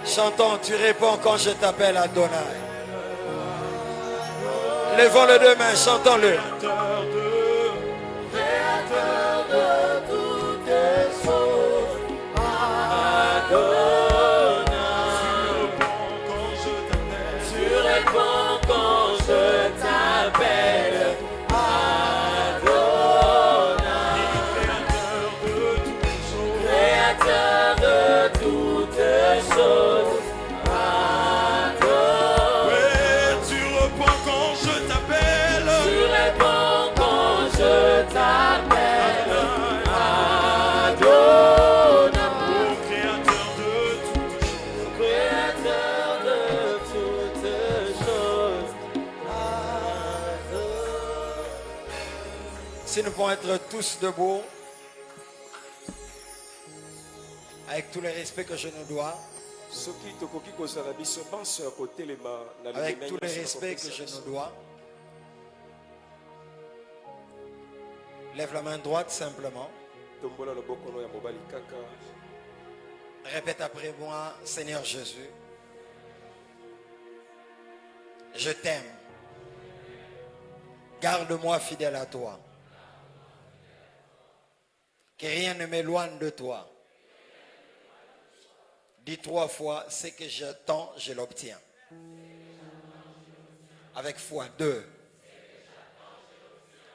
Chantons, tu réponds quand je t'appelle Adonai. Levons les deux mains, chantons-le. Créateur de toutes choses, Adonai. Tu réponds quand je t'appelle Adonai. Créateur de toutes choses. Si nous pouvons être tous debout, avec tout le respect que je nous dois, avec tout le respect que je nous dois, lève la main droite simplement. Répète après moi, Seigneur Jésus, je t'aime. Garde-moi fidèle à toi. Que rien ne m'éloigne de toi. Dis 3 fois, ce que j'attends, je l'obtiens. Avec foi, 2.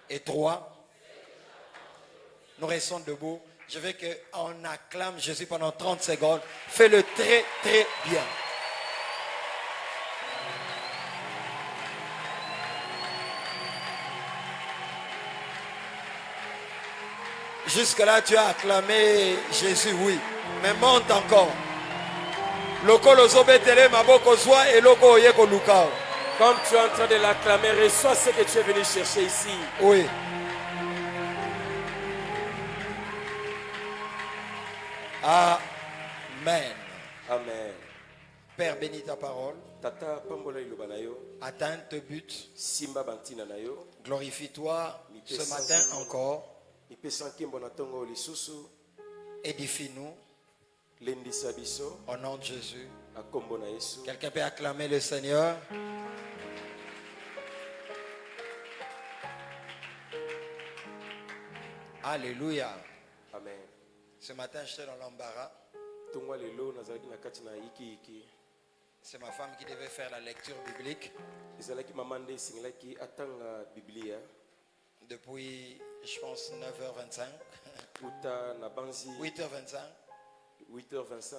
Et 3. Nous restons debout. Je veux qu'on acclame Jésus pendant 30 secondes. Fais-le très, très bien. Jusque-là, tu as acclamé Jésus, oui. Mais monte encore. Comme tu es en train de l'acclamer, reçois ce que tu es venu chercher ici. Oui. Amen. Amen. Père, bénis ta parole. Atteins tes buts. Glorifie-toi ce matin encore. Édifie-nous. Au nom de Jésus. Quelqu'un peut acclamer le Seigneur? Alléluia. Amen. Ce matin, j'étais dans l'embarras. C'est ma femme qui devait faire la lecture biblique. Depuis, je pense, 9h25. 8h25. 8h25.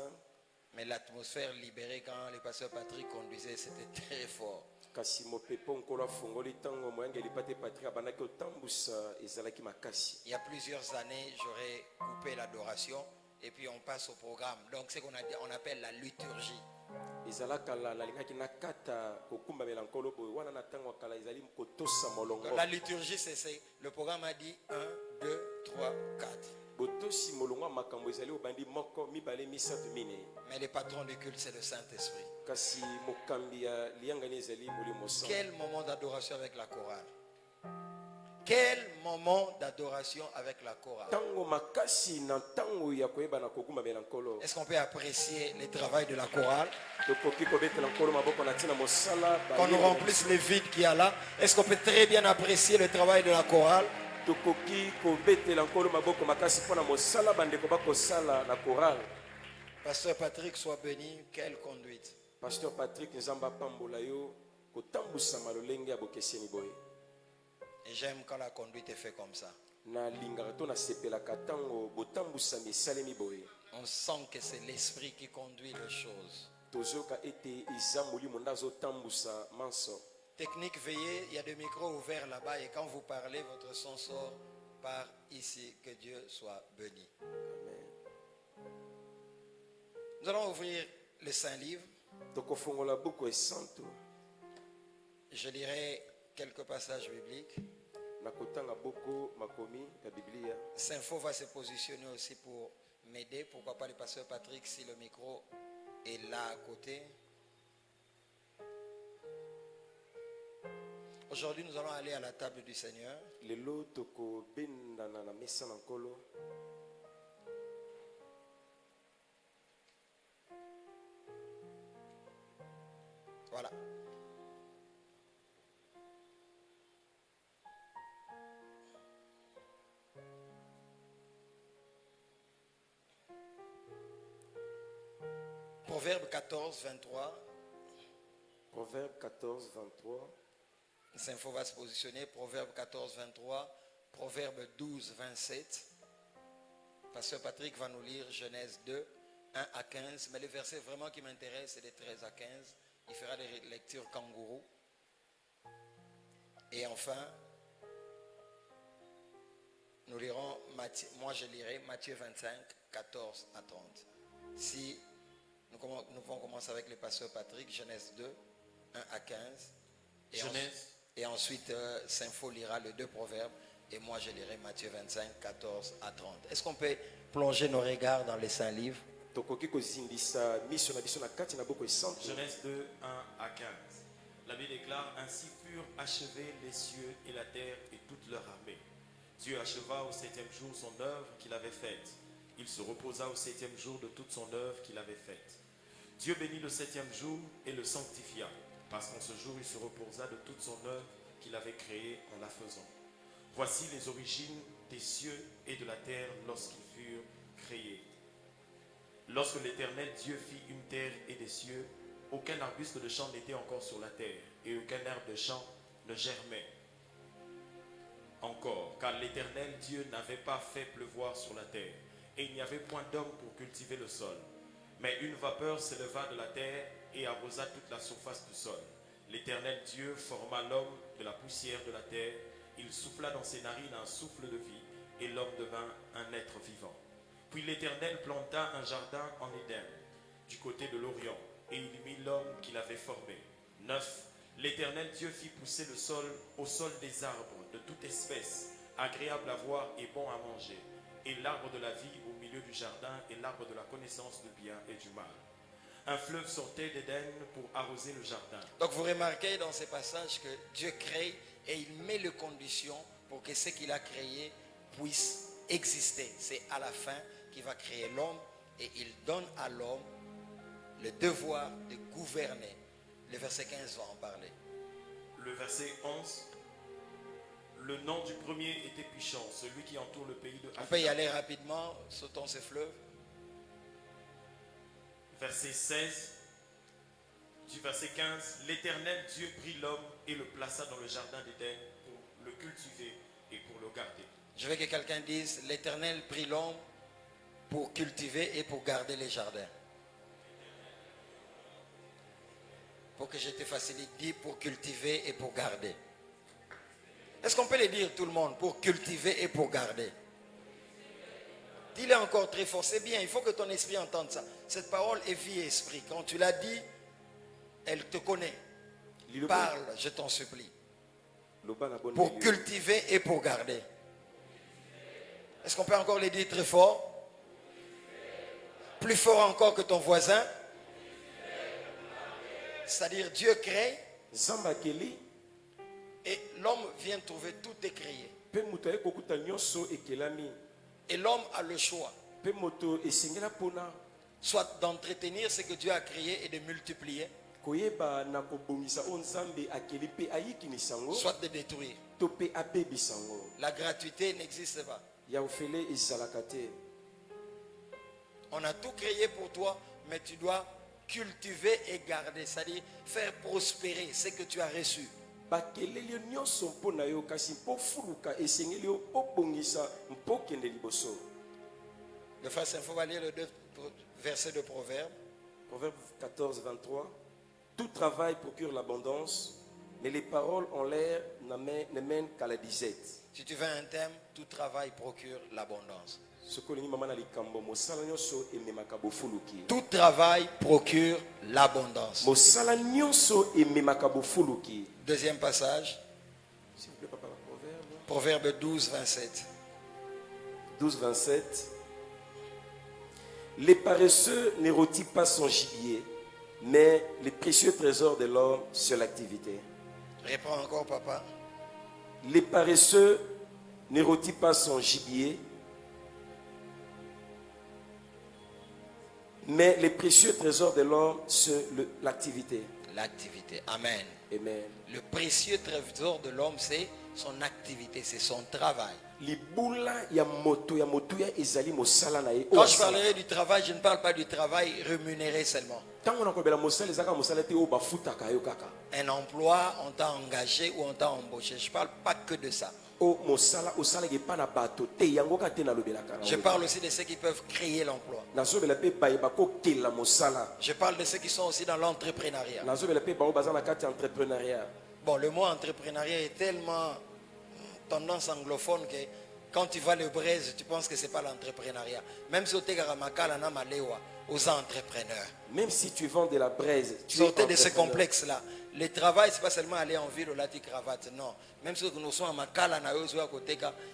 Mais l'atmosphère libérée quand le pasteur Patrick conduisait, c'était très fort. Il y a plusieurs années, j'aurais coupé l'adoration et puis on passe au programme. Donc c'est qu'on appelle la liturgie. La liturgie, c'est le programme a dit 1, 2, 3, 4. Mais le patron du culte, c'est le Saint-Esprit. Quel moment d'adoration avec la chorale. Quel moment d'adoration avec la chorale. Est-ce qu'on peut apprécier le travail de la chorale? Qu'on nous remplisse les vides qu'il y a là. Est-ce qu'on peut très bien apprécier le travail de la chorale? Pasteur Patrick, sois béni. Quelle conduite. Pasteur Patrick, et j'aime quand la conduite est faite comme ça. On sent que c'est l'esprit qui conduit les choses. Technique, veillez, il y a des micros ouverts là-bas et quand vous parlez, votre son sort par ici. Que Dieu soit béni. Amen. Nous allons ouvrir le Saint-Livre. Je lirai quelques passages bibliques. Saint-Faux va se positionner aussi pour m'aider. Pourquoi pas le pasteur Patrick si le micro est là à côté. Aujourd'hui, nous allons aller à la table du Seigneur. Voilà. Proverbe 14, 23. Proverbe 14, 23. Saint-Faux va se positionner. Proverbe 14, 23. Proverbe 12, 27. Pasteur Patrick va nous lire Genèse 2, 1 à 15. Mais les versets vraiment qui m'intéressent, c'est des 13 à 15. Il fera des lectures kangourou. Et enfin, nous lirons, moi je lirai Matthieu 25, 14 à 30. Si nous pouvons commencer avec le pasteur Patrick, Genèse 2, 1 à 15. Et ensuite, Saint-Faux lira les deux proverbes. Et moi, je lirai Matthieu 25, 14 à 30. Est-ce qu'on peut plonger nos regards dans les saints livres? Genèse 2, 1 à 15. La Bible déclare: ainsi furent achevés les cieux et la terre et toute leur armée. Dieu acheva au 7e jour son œuvre qu'il avait faite. Il se reposa au 7e jour de toute son œuvre qu'il avait faite. Dieu bénit le 7e jour et le sanctifia, parce qu'en ce jour il se reposa de toute son œuvre qu'il avait créée en la faisant. Voici les origines des cieux et de la terre lorsqu'ils furent créés. Lorsque l'Éternel Dieu fit une terre et des cieux, aucun arbuste de champ n'était encore sur la terre, et aucun herbe de champ ne germait encore, car l'Éternel Dieu n'avait pas fait pleuvoir sur la terre, et il n'y avait point d'homme pour cultiver le sol. Mais une vapeur s'éleva de la terre et arrosa toute la surface du sol. L'Éternel Dieu forma l'homme de la poussière de la terre, il souffla dans ses narines un souffle de vie, et l'homme devint un être vivant. Puis l'Éternel planta un jardin en Éden, du côté de l'Orient, et il mit l'homme qu'il avait formé. 9. L'Éternel Dieu fit pousser au sol des arbres de toute espèce, agréables à voir et bons à manger, et l'arbre de la vie au milieu du jardin, et l'arbre de la connaissance du bien et du mal. Un fleuve sortait d'Éden pour arroser le jardin. Donc vous remarquez dans ces passages que Dieu crée et il met les conditions pour que ce qu'il a créé puisse exister. C'est à la fin qu'il va créer l'homme et il donne à l'homme le devoir de gouverner. Le verset 15 va en parler. Le verset 11. Le nom du premier était Pichon, celui qui entoure le pays de Afrique. On peut y aller rapidement, sautons ces fleuves. Verset 16. Du verset 15. L'Éternel Dieu prit l'homme et le plaça dans le jardin d'Éden pour le cultiver et pour le garder. Je veux que quelqu'un dise: l'Éternel prit l'homme pour cultiver et pour garder les jardins. Pour que je te facilite, dis pour cultiver et pour garder. Est-ce qu'on peut le dire tout le monde? Pour cultiver et pour garder. Dis-le encore très fort, c'est bien, il faut que ton esprit entende ça. Cette parole est vie et esprit. Quand tu l'as dit, elle te connaît. Parle, je t'en supplie. Pour cultiver et pour garder. Est-ce qu'on peut encore le dire très fort? Plus fort encore que ton voisin. C'est-à-dire Dieu crée et l'homme vient trouver tout est créé. Et l'homme a le choix soit d'entretenir ce que Dieu a créé et de multiplier, soit de détruire. La gratuité n'existe pas. On a tout créé pour toi, mais tu dois cultiver et garder, c'est-à-dire faire prospérer ce que tu as reçu. Le frère Saint-Faux va lire le deux versets de Proverbe. Proverbe 14, 23. Tout travail procure l'abondance, mais les paroles en l'air ne mènent qu'à la disette. Si tu veux un thème, tout travail procure l'abondance. Tout travail procure l'abondance. Deuxième passage. S'il vous plaît, papa, Proverbe 12, 27. 12, 27. Les paresseux ne rôtissent pas son gibier, mais les précieux trésors de l'homme sur l'activité. Reprends encore, papa. Les paresseux ne rôtissent pas son gibier, mais les précieux trésors de l'homme sur l'activité. l'activité. Amen. Amen. Le précieux trésor de l'homme, c'est son activité, c'est son travail. Libula ya moto ya ezali mosala na ye. Quand je parlerai du travail, je ne parle pas du travail rémunéré seulement. Tango na kobela mosala ezaka mosala te o bafutaka yo kaka. Un emploi, on t'a engagé ou on t'a embauché. Je ne parle pas que de ça. O mosala osala ke pa na bato te yango ka te na lobelaka. Je parle aussi de ceux qui peuvent créer l'emploi. Nazobela pe ba ko kela mosala. Je parle de ceux qui sont aussi dans l'entrepreneuriat. Nazobela pe ba o bazana kati entrepreneuriat. Bon, le mot entrepreneuriat est tellement tendance anglophone que quand tu vois le braise, tu penses que ce n'est pas l'entrepreneuriat. Même si tu es aux entrepreneurs. Même si tu vends de la braise, tu sortez de ce complexe-là. Le travail, ce n'est pas seulement aller en ville au lati cravate, non. Même si nous sommes à Makala,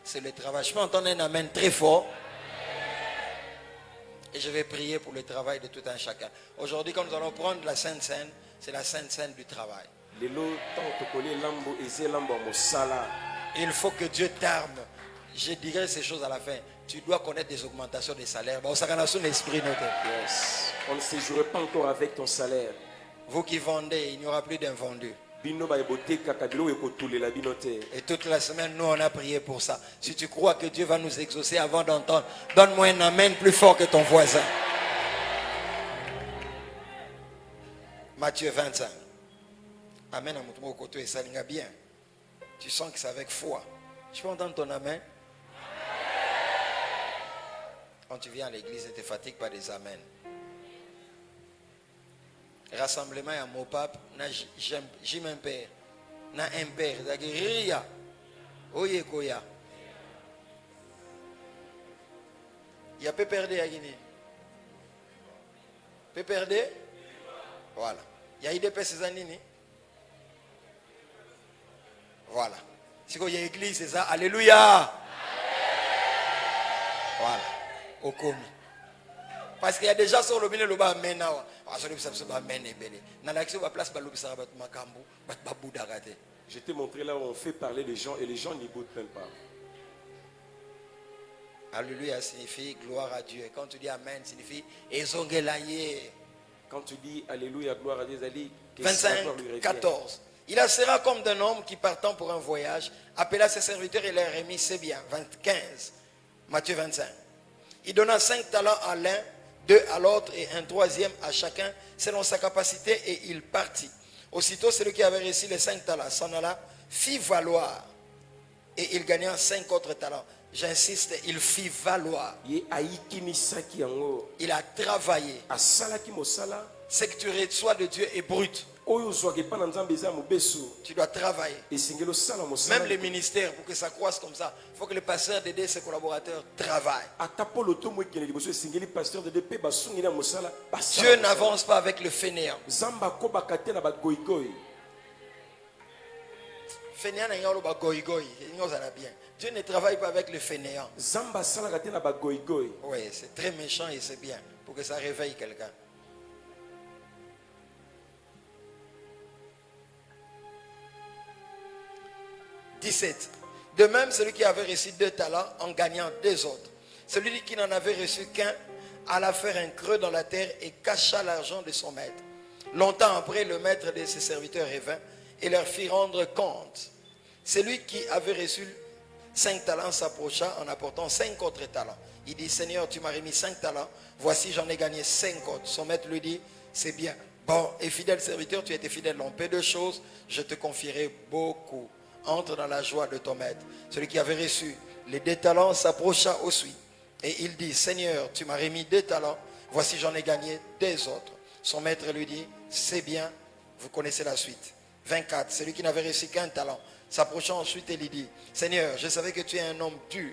c'est le travail. Je peux entendre un amen très fort. Et je vais prier pour le travail de tout un chacun. Aujourd'hui, quand nous allons prendre la Sainte Seine, c'est la Sainte Seine du travail. Il faut que Dieu t'arme. Je dirai ces choses à la fin. Tu dois connaître des augmentations des salaires. Bon, ça a son esprit noté. Yes. On ne séjouerait pas encore avec ton salaire. Vous qui vendez, il n'y aura plus d'invendus. Et toute la semaine, nous, on a prié pour ça. Si tu crois que Dieu va nous exaucer avant d'entendre, donne-moi un amen plus fort que ton voisin. Matthieu 25. Amen à mon côté, ça l'ing'a bien. Tu sens que c'est avec foi. Je peux entendre ton amen? Quand tu viens à l'église, ne te fatigue pas des amens. Rassemblement à mon pape, j'aime un père. Na un père, ria. Oye koya. Il y a peu perdu à Guinée. Peu perdu? Voilà. Il y a eu des personnes années. Voilà. Si il y a l'église, c'est ça. Alléluia. Voilà. Au commis. Parce qu'il y a déjà sur le milieu le bas maintenant. Je t'ai montré là où on fait parler les gens et les gens n'y boutent même pas. Alléluia signifie gloire à Dieu. Quand tu dis Amen, signifie ezongelaye. Quand tu dis Alléluia, gloire à Dieu, 25, 14. Il en sera comme d'un homme qui partant pour un voyage, appela ses serviteurs et leur remit ses biens. 15. Matthieu 25. Il donna 5 talents à l'un, 2 à l'autre et un troisième à chacun selon sa capacité et il partit. Aussitôt celui qui avait reçu les 5 talents s'en alla, fit valoir et il gagna 5 autres talents. J'insiste, il fit valoir. Il a travaillé. Ce que tu reçois de Dieu est brut. Tu dois travailler. Même les ministères, pour que ça croisse comme ça, il faut que le pasteur d'aider ses collaborateurs travaillent. Dieu n'avance pas avec le fainéant. Fainéant Dieu ne travaille pas avec le fainéant. Oui, c'est très méchant et c'est bien pour que ça réveille quelqu'un. « 17. De même, celui qui avait reçu 2 talents en gagnant 2 autres. Celui qui n'en avait reçu qu'un alla faire un creux dans la terre et cacha l'argent de son maître. Longtemps après, le maître de ses serviteurs revint et leur fit rendre compte. Celui qui avait reçu 5 talents s'approcha en apportant 5 autres talents. Il dit, Seigneur, tu m'as remis 5 talents. Voici, j'en ai gagné 5 autres. Son maître lui dit, c'est bien. Bon, et fidèle serviteur, tu étais fidèle dans peu de choses. Je te confierai beaucoup. Entre dans la joie de ton maître. Celui qui avait reçu les 2 talents s'approcha aussi. Et il dit, Seigneur, tu m'as remis 2 talents. Voici, j'en ai gagné 2 autres. Son maître lui dit, c'est bien. Vous connaissez la suite. 24. Celui qui n'avait reçu qu'un talent s'approcha ensuite et lui dit, Seigneur, je savais que tu es un homme dur,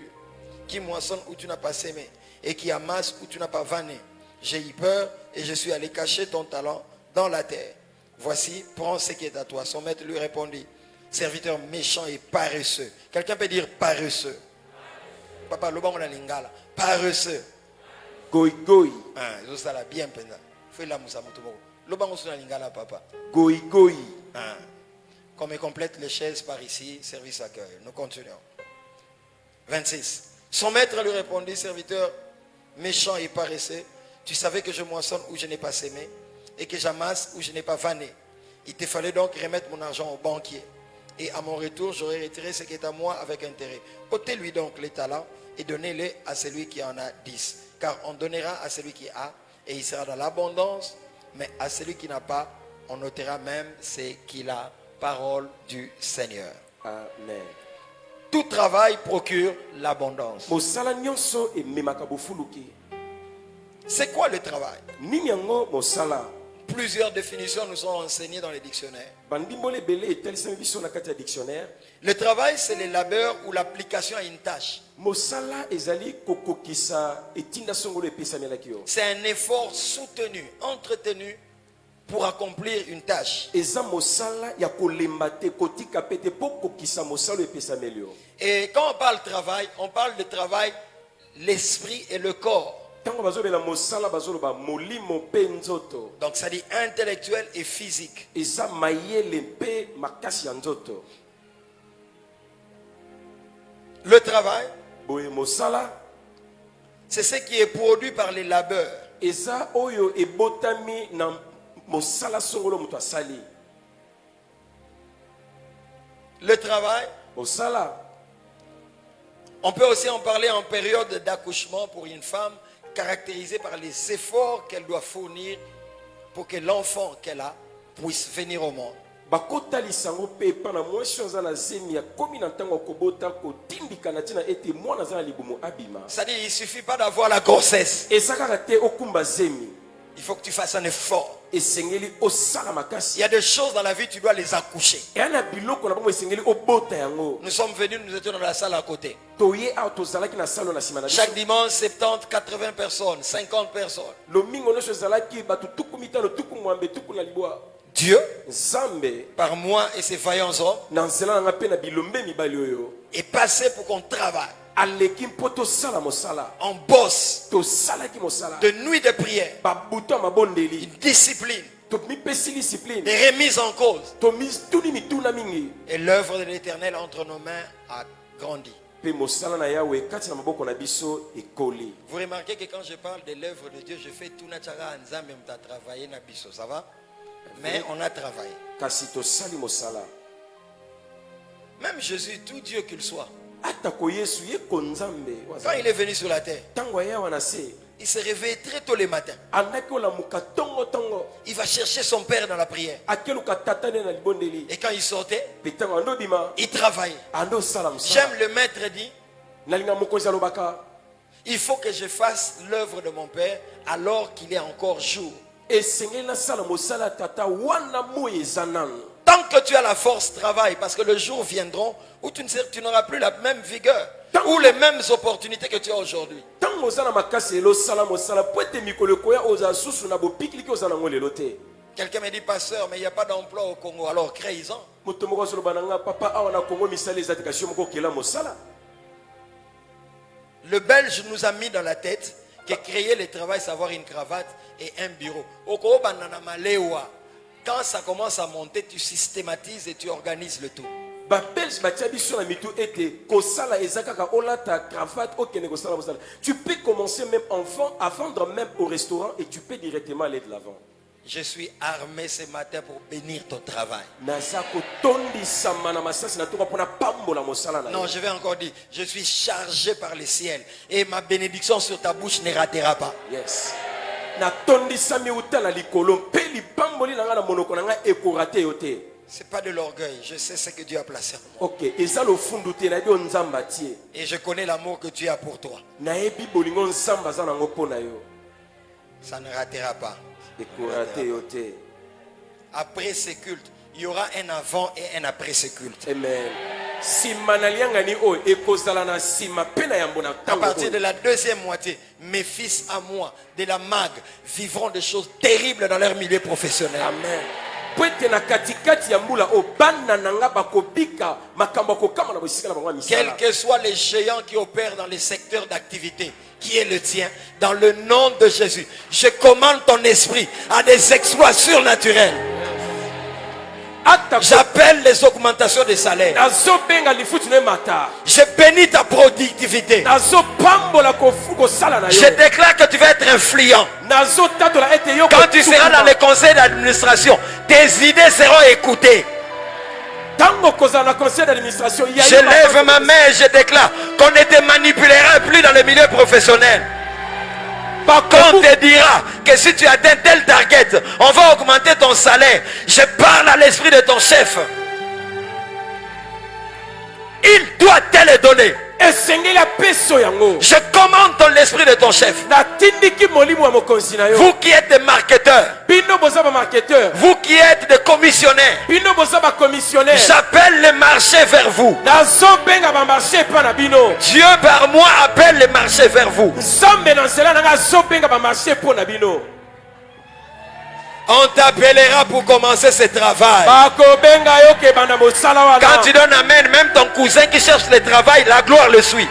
qui moissonne où tu n'as pas sémé, et qui amasse où tu n'as pas vanné. J'ai eu peur et je suis allé cacher ton talent dans la terre. Voici, prends ce qui est à toi. Son maître lui répondit, serviteur méchant et paresseux. Quelqu'un peut dire paresseux. Papa, le bon on a lingala. Paresseux. Goi goi. Ah, ça la bien penda. Fais la moussa mutumo. Le bon on a lingala papa. Goi goi. Ah. Comme il complète les chaises par ici, service accueil. Nous continuons. 26. Son maître lui répondit, serviteur méchant et paresseux, tu savais que je moissonne où je n'ai pas sémé et que j'amasse où je n'ai pas vanné. Il te fallait donc remettre mon argent au banquier. Et à mon retour, j'aurai retiré ce qui est à moi avec intérêt. Ôtez-lui donc les talents et donnez-les à celui qui en a 10. Car on donnera à celui qui a et il sera dans l'abondance. Mais à celui qui n'a pas, on ôtera même ce qu'il a. Parole du Seigneur. Amen. Tout travail procure l'abondance. Mosala nyonso ememaka bofuluki. C'est quoi le travail? Nini yango mosala? Plusieurs définitions nous sont enseignées dans les dictionnaires. Bandimbole belé etelisa biso na kati ya dictionnaire. Le travail, c'est le labeur ou l'application à une tâche. Mosala ezali kokokisa etinda songolo epesamelaki yo. C'est un effort soutenu, entretenu pour accomplir une tâche. Eza mosala ya kolemba te kotika pete po kokisa mosala epesameli yo. Et quand on parle de travail, l'esprit et le corps. Tango bazobela mosala bazoloba molimo pe nzoto. Donc ça dit intellectuel et physique. Eza mayele pe makasi ya nzoto. Le travail, Boye mosala c'est ce qui est produit par les labeurs. eza oyo ebotami na mosala songolo muto asali. Le travail, Mosala on peut aussi en parler en période d'accouchement pour une femme caractérisée par les efforts qu'elle doit fournir pour que l'enfant qu'elle a puisse venir au monde. bakotalisa ngo pe pa na mwasi oza na zemi ya komi na ntango kobota kotindika na tina ete mwana aza na libumu abima. C'est-à-dire il ne suffit pas d'avoir la grossesse. Eza kaka te okumba zemi. Il faut que tu fasses un effort. Esengeli osala Il makasi. y a des choses dans la vie, tu dois les accoucher. Eyana biloko na bango esengeli obota yango. Nous sommes venus, nous étions dans la salle à côté. Toye a tozalaki na salo na sima na biso. Chaque dimanche, 70, 80 personnes, 50 personnes. Lomingo nyonso ezalaki bato tuku mitano tuku mwambe tuku na libwa. Dieu, Nzambe par moi et ses vaillants hommes, na nzela nanga pe na bilombe mibali oyo est passé pour qu'on travaille. aleki mpo tosala mosala. On bosse Tosalaki mosala. de nuit de prière, Babuto ya mabondeli. une discipline, Tomipesi discipline. des remises en cause. Tomituni mituna mingi. Et l'œuvre de l'Éternel entre nos mains a grandi. Pe mosala na Yahweh kati na maboko na biso ekoli. Vous remarquez que quand je parle de l'œuvre de Dieu, je fais tout natara nzambe mta travailler na biso, ça va? Mais on a travaillé. Kasi tosali mosala. Même Jésus, tout Dieu qu'il soit, Atako Yesu ye konzambe. quand il est venu sur la terre, Tango ya wana se. il se réveille très tôt les matins. Andaki ola muka tongo tongo. Il va chercher son père dans la prière. Akeluka tatane na libondeli. Et quand il sortait, Pe tango ando bima. il travaillait. Ando sala mosala. J'aime le maître dit, Nalinga mokonzi alobaka. il faut que je fasse l'œuvre de mon père alors qu'il est encore jour. Esengeli na sala mosala tata wana moye zanan. Tant que tu as la force, travaille, parce que le jour viendront où tu n'auras plus la même vigueur, ou les mêmes opportunités que tu as aujourd'hui. Tango ozana makasi elo sala mosala po ete mikolo koya oza susu na bopikiliki ozana ngo lelo te. Quelqu'un me dit, pasteur, mais il n'y a pas d'emploi au Congo, alors créez-en. Moto moko azoloba na nga papa awa na Congo misala ezati moko kela mosala. Le Belge nous a mis dans la tête que créer le travail, c'est avoir une cravate et un bureau. Au Congo, banana malewa. Quand ça commence à monter, tu systématises et tu organises le tout. Bapels batia biso na mitu ete kosala ezakaka olata cravate okene kosala mosala. Tu peux commencer même enfant à vendre même au restaurant et tu peux directement aller de l'avant. Je suis armé ce matin pour bénir ton travail. Naza kotondisa mana masasi na toka pona pambola mosala na. Non, je vais encore dire, je suis chargé par le ciel et ma bénédiction sur ta bouche ne ratera pas. Yes. Na tondisa mi utala likolo pe lipamboli na nga na monoko na nga ekorate yote. C'est pas de l'orgueil, je sais ce que Dieu a placé en moi. Ok, eza lo fundu te na dio nzamba tie. Et je connais l'amour que Dieu a pour toi. Na ebi bolingo nzamba za na ngo pona yo. Ça ne ratera pas. Ekorate yote. Après ce culte, il y aura un avant et un après ce culte. Amen. Sima na lianga ni o ekozala na sima pena yambo na À tango. partir de la deuxième moitié, mes fils à moi, de la MAG, vivront des choses terribles dans leur milieu professionnel. Amen. Pwete na katikati ya mbula o bana nanga bakobika makambo kokama na bosika na bango misala. Quels que soient les géants qui opèrent dans les secteurs d'activité, qui est le tien, dans le nom de Jésus, je commande ton esprit à des exploits surnaturels. J'appelle J'appelle les augmentations de salaire. nazobenga lifuti ne mata Je bénis ta productivité. nazopambola kosala na Je yo déclare que tu vas être influent. nazotatola ete yo Quand tu seras dans les conseils d'administration, tes idées seront écoutées. tango kozala na conseil d'administration Je lève ma main et je déclare qu'on ne te manipulera plus dans le milieu professionnel. Qu'on te dira que si tu atteins tel target, on va augmenter ton salaire. Je parle à l'esprit de ton chef. Il doit te le donner. esengeli apeso yango Je commande ton l'esprit de ton chef. natindiki molimo ya mokonzi na yo Vous qui êtes des marketeurs, bino boza bamarketeur vous qui êtes des commissionnaires, bino boza bacommissionnaire j'appelle les marchés vers vous. nazobenga bamarché epa na bino Dieu par moi appelle les marchés vers vous. nzambe na nzela nanga azobenga bamarché mpo na bino On t'appellera pour commencer ce travail. bakobenga yo kebanda mosala wana Quand tu donnes amen, même ton cousin qui cherche le travail, la gloire le suit.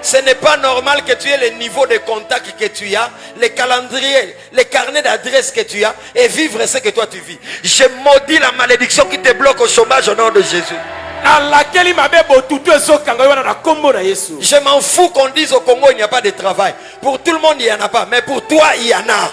Ce n'est pas normal que tu aies le niveau de contact que tu as, les calendriers, les carnets d'adresse que tu as et vivre ce que toi tu vis. Je maudis la malédiction qui te bloque au chômage au nom de Jésus. nalakeli mabe botutu ezokanga yo wana na kombo na yesu Je m'en fous qu'on dise au Congo il n'y a pas de travail. Pour tout le monde il n'y en a pas, mais pour toi il y en a.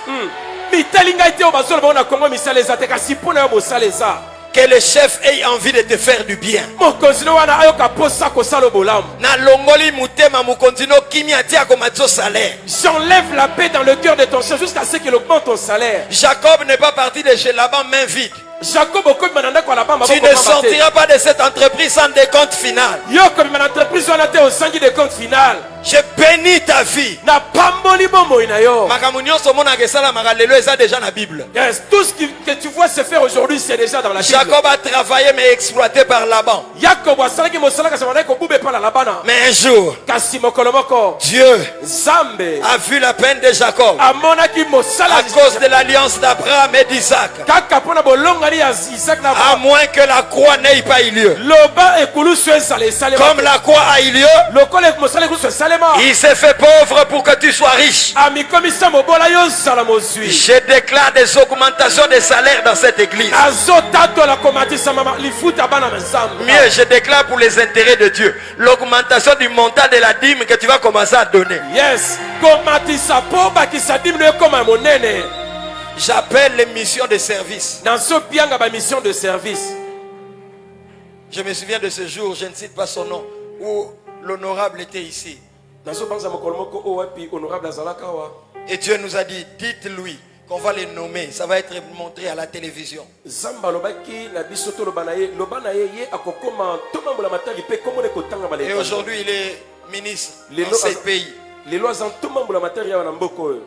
mitali ngai te oyo bazoloba ngo na kongo misala eza te kasi mpo na yo mosala eza Que le chef ait envie de te faire du bien. mokonzi no wana ayoka mposa kosala bolamu Na longoli mutema mukonzino kimia tia komatso salaire. j'enlève la paix dans le cœur de ton chef jusqu'à ce qu'il augmente ton salaire Jacob n'est pas parti de chez Laban main vide. Jacob okobima na ndako ya labamba Tu ne sortiras pas de cette entreprise sans décompte final. yo okobima na entreprise wana te osangi de compte final Je bénis ta vie. na pamboli bomoi na yo Makambo nyonso monaka esalamaka lelo eza déjà na Bible. yes, tout ce que tu vois se faire aujourd'hui c'est déjà dans la Bible Jacob a travaillé mais exploité par Laban. yakobo asalaki mosala kasi bandaki kobuba epa na labana Mais un jour, kasi mokolo moko Dieu nzambe a vu la peine de Jacob amonaki mosala à cause de l'alliance d'Abraham et d'Isaac. kaka mpona bolongani ya Isaac na À Abraham. moins que la croix n'ait pas eu lieu. loba ekulusu ezala esalema Comme la croix a eu lieu, lokola mosala ekulusu esalema il s'est fait pauvre pour que tu sois riche. amikomisa mobola yo ozala mozwi Je déclare des augmentations de salaire dans cette église. azotatola komatisa lifuta bana na nzambe Mieux, je déclare pour les intérêts de Dieu l'augmentation du montant de la dîme que tu vas commencer à donner. yes komatisa mpo bakisa dimino ekoma monene J'appelle les missions de service. nazopianga bamission de service Je me souviens de ce jour, je ne cite pas son nom, où l'honorable était ici. nazobanza mokolo moko oyo wapi honorable azalaka awa Et Dieu nous a dit, dites-lui qu'on va les nommer. Ça va être montré à la télévision. nzambe alobaki na biso toloba na ye loba na ye ye akokoma tomambola matali mpe komona ekotanga Et baleka aujourd'hui, il est ministre Les dans lois- ces pays. lelo aza ntomambola matali awa na mboka oyo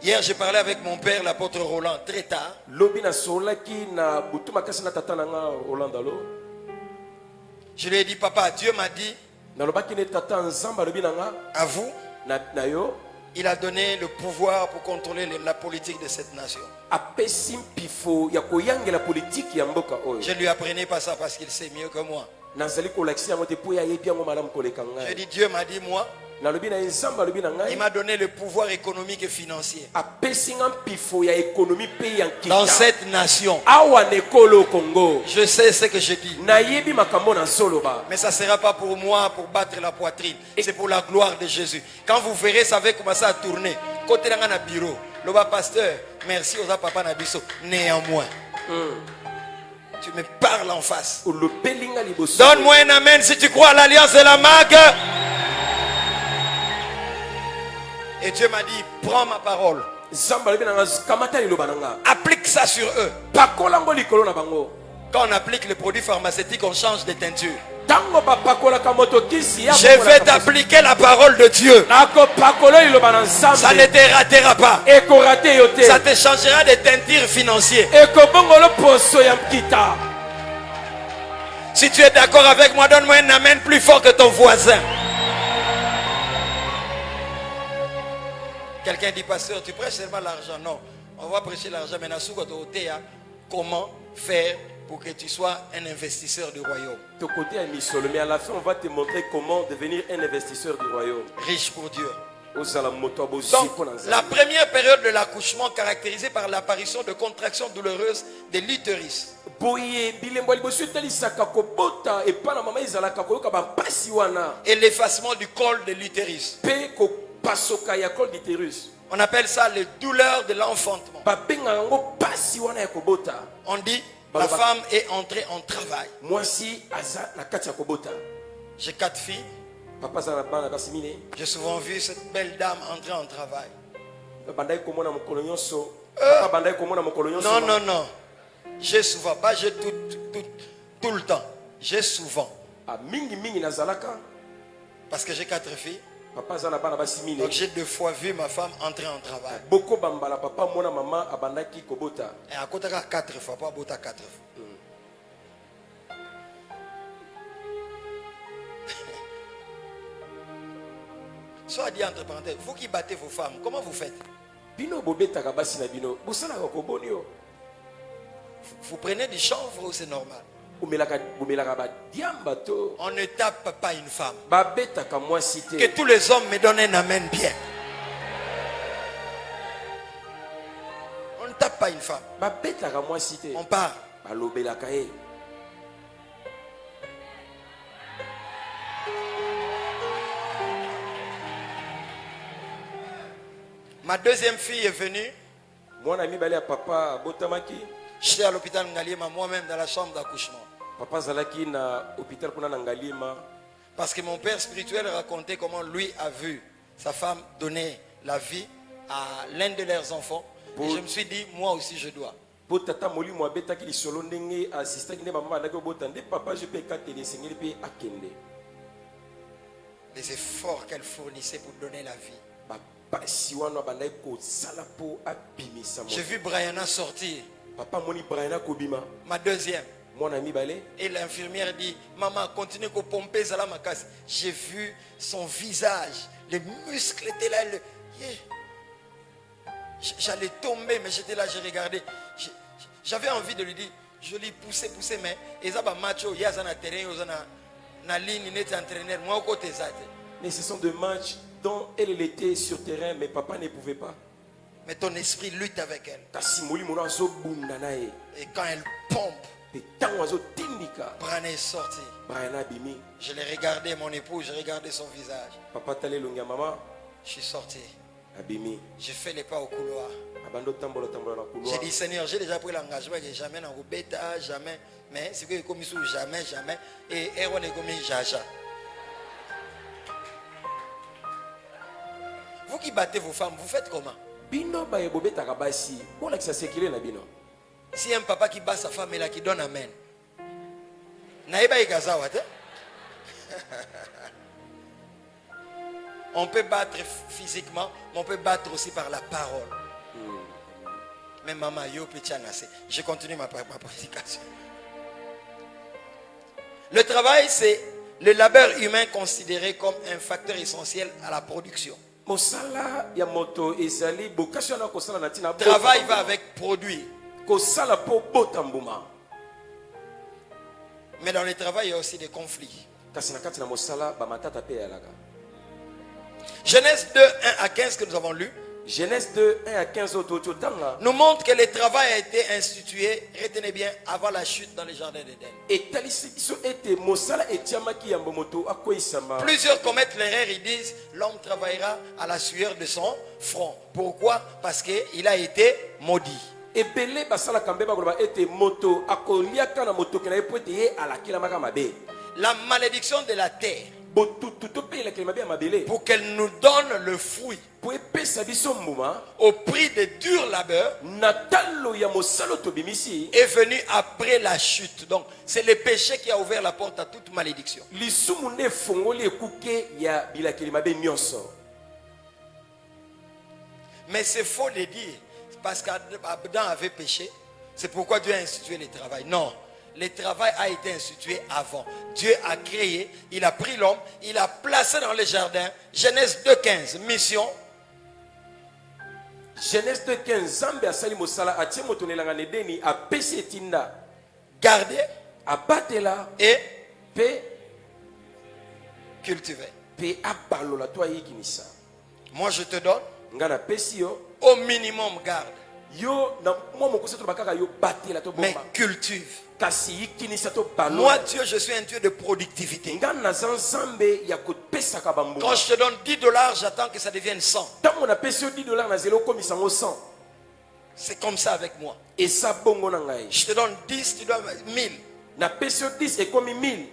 Hier, j'ai parlé avec mon père, l'apôtre Roland, très tard. lobi nasololaki na butu makasi na tata na nga olandalo Je lui ai dit, papa, Dieu m'a dit, nalobaki ne tata nzambe alobi na nga à vous, na yo il a donné le pouvoir pour contrôler la politique de cette nation. apesi mpifo ya koyangela politiki ya mboka oyo Je ne lui apprenais pas ça parce qu'il sait mieux que moi. nazali kolakisa yango te mpo ye ayebi yango malamu koleka Je ngai dis, Dieu m'a dit, moi, nalobi na ye nzambe alobi na il ngai m'a donné le pouvoir économique et financier apesi nga mpifo ya ekonomi mpe ya dans nkita cette nation. awa na ekolo kongo Je sais ce que je dis. nayebi makambo nazoloba Mais ça ne sera pas pour moi pour battre la poitrine. C'est pour la gloire de Jésus. Quand vous verrez, ça va commencer à tourner. Côté dans un bureau. Le pasteur, merci aux papa Nabiso. Néanmoins, tu me parles en face. olobeli nga liboso Donne-moi un amen si tu crois à l'alliance de la mague. Et Dieu m'a dit, prends ma parole. nzambe alobi na nga kamata liloba na nga Applique ça sur eux. pakola ngo likolo na bango Quand on applique les produits pharmaceutiques, on change de teinture. ntango bapakolaka moto kisi ya Je vais t'appliquer la parole de Dieu. nakopakola liloba na Ça ne nzambe te ratera pas. ekorate yo te Ça te changera de teinture financière. ekobongolo poso ya nkita Si tu es d'accord avec moi, donne-moi un amen plus fort que ton voisin. Quelqu'un dit, pasteur, tu prêches seulement l'argent. Non, on va prêcher l'argent. Mais comment faire pour que tu sois un investisseur du royaume? côté à misolo mais à la fin on va te montrer comment devenir un investisseur du royaume Riche pour Dieu. Donc, la première période de l'accouchement caractérisée par l'apparition de contractions douloureuses de l'utérus. Et l'effacement du col de l'utérus. On appelle ça les douleurs de l'enfantement. On dit la femme est entrée en travail. J'ai 4 filles. J'ai souvent vu cette belle dame entrer en travail. Non, non, non. J'ai souvent, pas j'ai tout le temps. J'ai souvent. Parce que j'ai 4 filles. Donc j'ai 2 fois vu ma femme entrer en travail. Et à côté de 4 fois, pas à 4 fois. Soit dit entre parenthèses, vous qui battez vos femmes, comment vous faites? Vous prenez du chanvre ou c'est normal? On ne tape pas une femme. Que tous les hommes me donnent un amen bien. On ne tape pas une femme. On part. Ma deuxième fille est venue. J'étais à l'hôpital Ngalima, moi-même dans la chambre d'accouchement. Parce que mon père spirituel racontait comment lui a vu sa femme donner la vie à l'un de leurs enfants. Et je me suis dit, moi aussi je dois. Les efforts qu'elle fournissait pour donner la vie. J'ai vu Brianna sortir. Ma deuxième. Et l'infirmière dit, maman, continue à pomper ça là ma casse. J'ai vu son visage, les muscles étaient là. J'allais tomber, mais j'étais là, j'ai regardé. J'avais envie de lui dire, je lui poussais, mais ils ont macho, il y a un terrain, ils ont une ligne, ils sont entraîneurs. Moi, côté ça. Mais ce sont des matchs dont elle était sur terrain, mais papa ne pouvait pas. Mais ton esprit lutte avec elle. Et quand elle pompe, Brian est sorti. Je l'ai regardé, mon époux, j'ai regardé son visage. Je suis sorti. J'ai fait les pas au couloir. J'ai dit, Seigneur, j'ai déjà pris l'engagement que jamais dans le bêta, jamais. Mais c'est que j'ai commis sous jamais, jamais. Et Erwan est commis jaja. Vous qui battez vos femmes, vous faites comment? Si un papa qui bat sa femme et là qui donne amen. On peut battre physiquement, mais on peut battre aussi par la parole. Mais maman, je continue ma prédication. Le travail, c'est le labeur humain considéré comme un facteur essentiel à la production. Travail va avec produit. Mais dans le travail, il y a aussi des conflits. Genèse 2, 1 à 15 que nous avons lu. Genèse 2, 1 à 15 nous montre que le travail a été institué, retenez bien, avant la chute dans le jardin d'Éden. Plusieurs commettent l'erreur, ils disent l'homme travaillera à la sueur de son front. Pourquoi? Parce qu'il a été maudit. La malédiction de la terre, pour qu'elle nous donne le fruit au prix de durs labeurs, est venue après la chute. Donc c'est le péché qui a ouvert la porte à toute malédiction. Mais c'est faux de dire parce qu'Adam avait péché, c'est pourquoi Dieu a institué le travail. Non. Le travail a été institué avant. Dieu a créé, il a pris l'homme, il a placé dans le jardin. Genèse 2.15, mission. Genèse 2.15, garder et cultiver. Moi je te donne, Ngana pesi yo. au minimum garde, Yo na moi mon conseil to bakaka yo batela to mais bomba. cultive. Kasi yikinisa to balo. Moi Dieu, je suis un Dieu de productivité. Ngana zanzambe ya ko pesa ka bambu. Quand je te donne $10, j'attends que ça devienne 100. Tant on a pesi yo $10 na zelo komisa ngo 100. C'est comme ça avec moi. Et ça bongo na ngai. Je te donne 10, tu dois 1000. Na pesi yo 10 et comme 1000.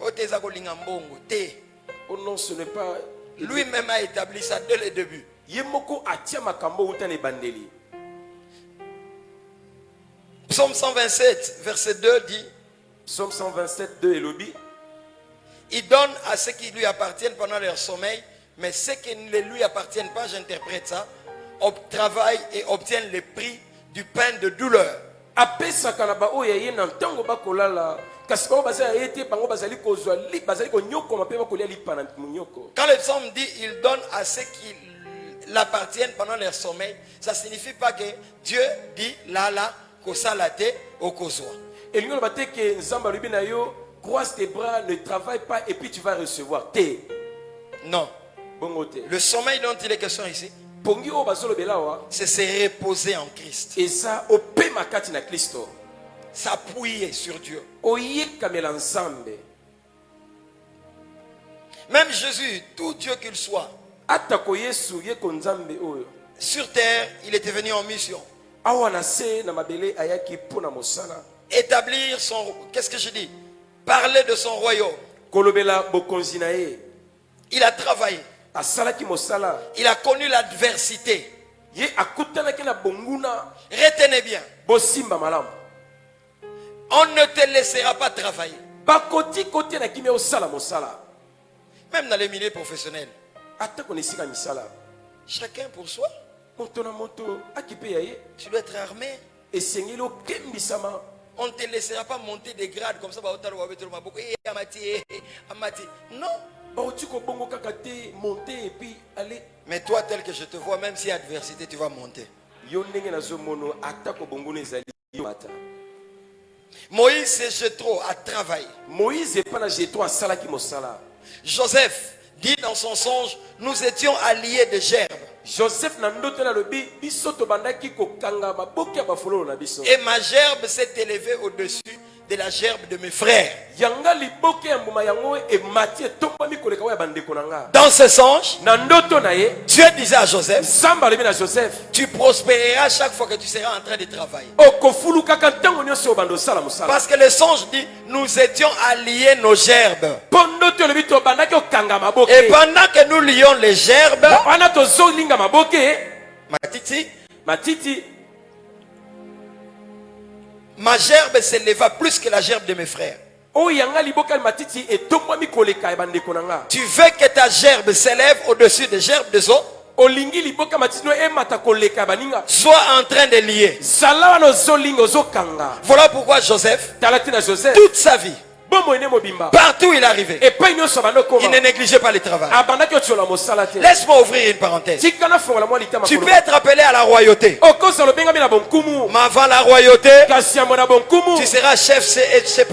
Oh, t'es à Kolinga Mbongo, t'es. Oh non, ce n'est pas. Lui-même a établi ça dès le début. Yemoko atia makambo utane bandeli. Psaume 127, verset 2 dit, Psaume 127, 2 et lobby. il donne à ceux qui lui appartiennent pendant leur sommeil, mais ceux qui ne lui appartiennent pas, j'interprète ça, travaillent et obtiennent le prix du pain de douleur. Apesa kanaba oya ye na ntango bakolala. Kasi ba bazali ete bango bazali kozwa li bazali ko nyoko mape bakolia li pana munyoko. Quand le psaume dit, il donne à ceux qui l'appartiennent pendant leur sommeil, ça ne signifie pas que Dieu dit, là, kosalate, okozwa. Et l'union va dire que Nzamba lubi na yo croise tes bras, ne travaille pas et puis tu vas recevoir. Te. Non. Bongo te. Le sommeil dont il est question ici, Pongi o bazolo belawa. c'est se reposer en Christ. Et ça au pe makati na Kristo. S'appuyer sur Dieu. Oye kamela nzambe. Même Jésus, tout Dieu qu'il soit, Atako Yesu ye ko nzambe oyo. sur terre, il était venu en mission. Awa na se na mabele ayaki pona mosala. Établir son... Qu'est-ce que je dis? Parler de son royaume. Kolobela bokonzi na ye. Il a travaillé. Asalaki mosala. Il a connu l'adversité. Ye akutanaki na bonguna. Retenez bien. Bosimba malamu. On ne te laissera pas travailler. Bakoti kote na kimi osala mosala. Même dans les milieux professionnels. Atako nesika misala. Chacun pour soi. Moto na moto akipe ya ye. Tu dois être armé. Esengeli okembisama. On ne te laissera pas monter des grades comme ça. Non. Baoti ko bongo kaka te monter et puis aller. Mais toi, tel que je te vois, même s'il y a adversité, tu vas monter. Yo ndenge na zo mono atako bongo nezali mata. Moïse et Jéthro a travaillé. Moïse et pana Jéthro asalaki mosala. Joseph dit dans son songe, nous étions alliés de gerbes. Joseph na ndoto na lobi biso to bandaki ko kanga maboki ya bafololo na biso. Et ma gerbe s'est élevée au-dessus de la gerbe de mes frères. Yanga liboke ya mbuma yango e matie tombami koleka wa bandeko nanga. Dans ce songe, Na ndoto na ye Dieu disait à Joseph, Samba lebi na Joseph. tu prospéreras chaque fois que tu seras en train de travailler. Okofulu kaka ntango nyonso bando sala mosala. Parce que le songe dit, nous étions alliés nos gerbes. Pondo to lebi to bandaki okanga maboke. Et pendant que nous lions les gerbes, Wana to zo linga maboke. Matiti, Matiti ma gerbe s'éleva plus que la gerbe de mes frères. o yanga liboka matiti e tombami koleka e bandeko nanga. Tu veux que ta gerbe s'élève au-dessus des gerbes des autres? Olingi liboka matiti no e mata koleka baninga. Sois en train de lier. Sala wana zo lingo zo kanga. Voilà pourquoi Joseph, Talati na Joseph. toute sa vie, Bomo ene mobimba. partout où il arrivait, E pa nyonso bando il koma. ne négligeait pas le travail. Abandaki otiola mosala te. Laisse-moi ouvrir une parenthèse. Tikana fongola mwa litama Tu kolo. peux être appelé à la royauté. Okosa lobengami na bonkumu. Mais avant la royauté, Kasi yambo na bonkumu. tu seras chef chez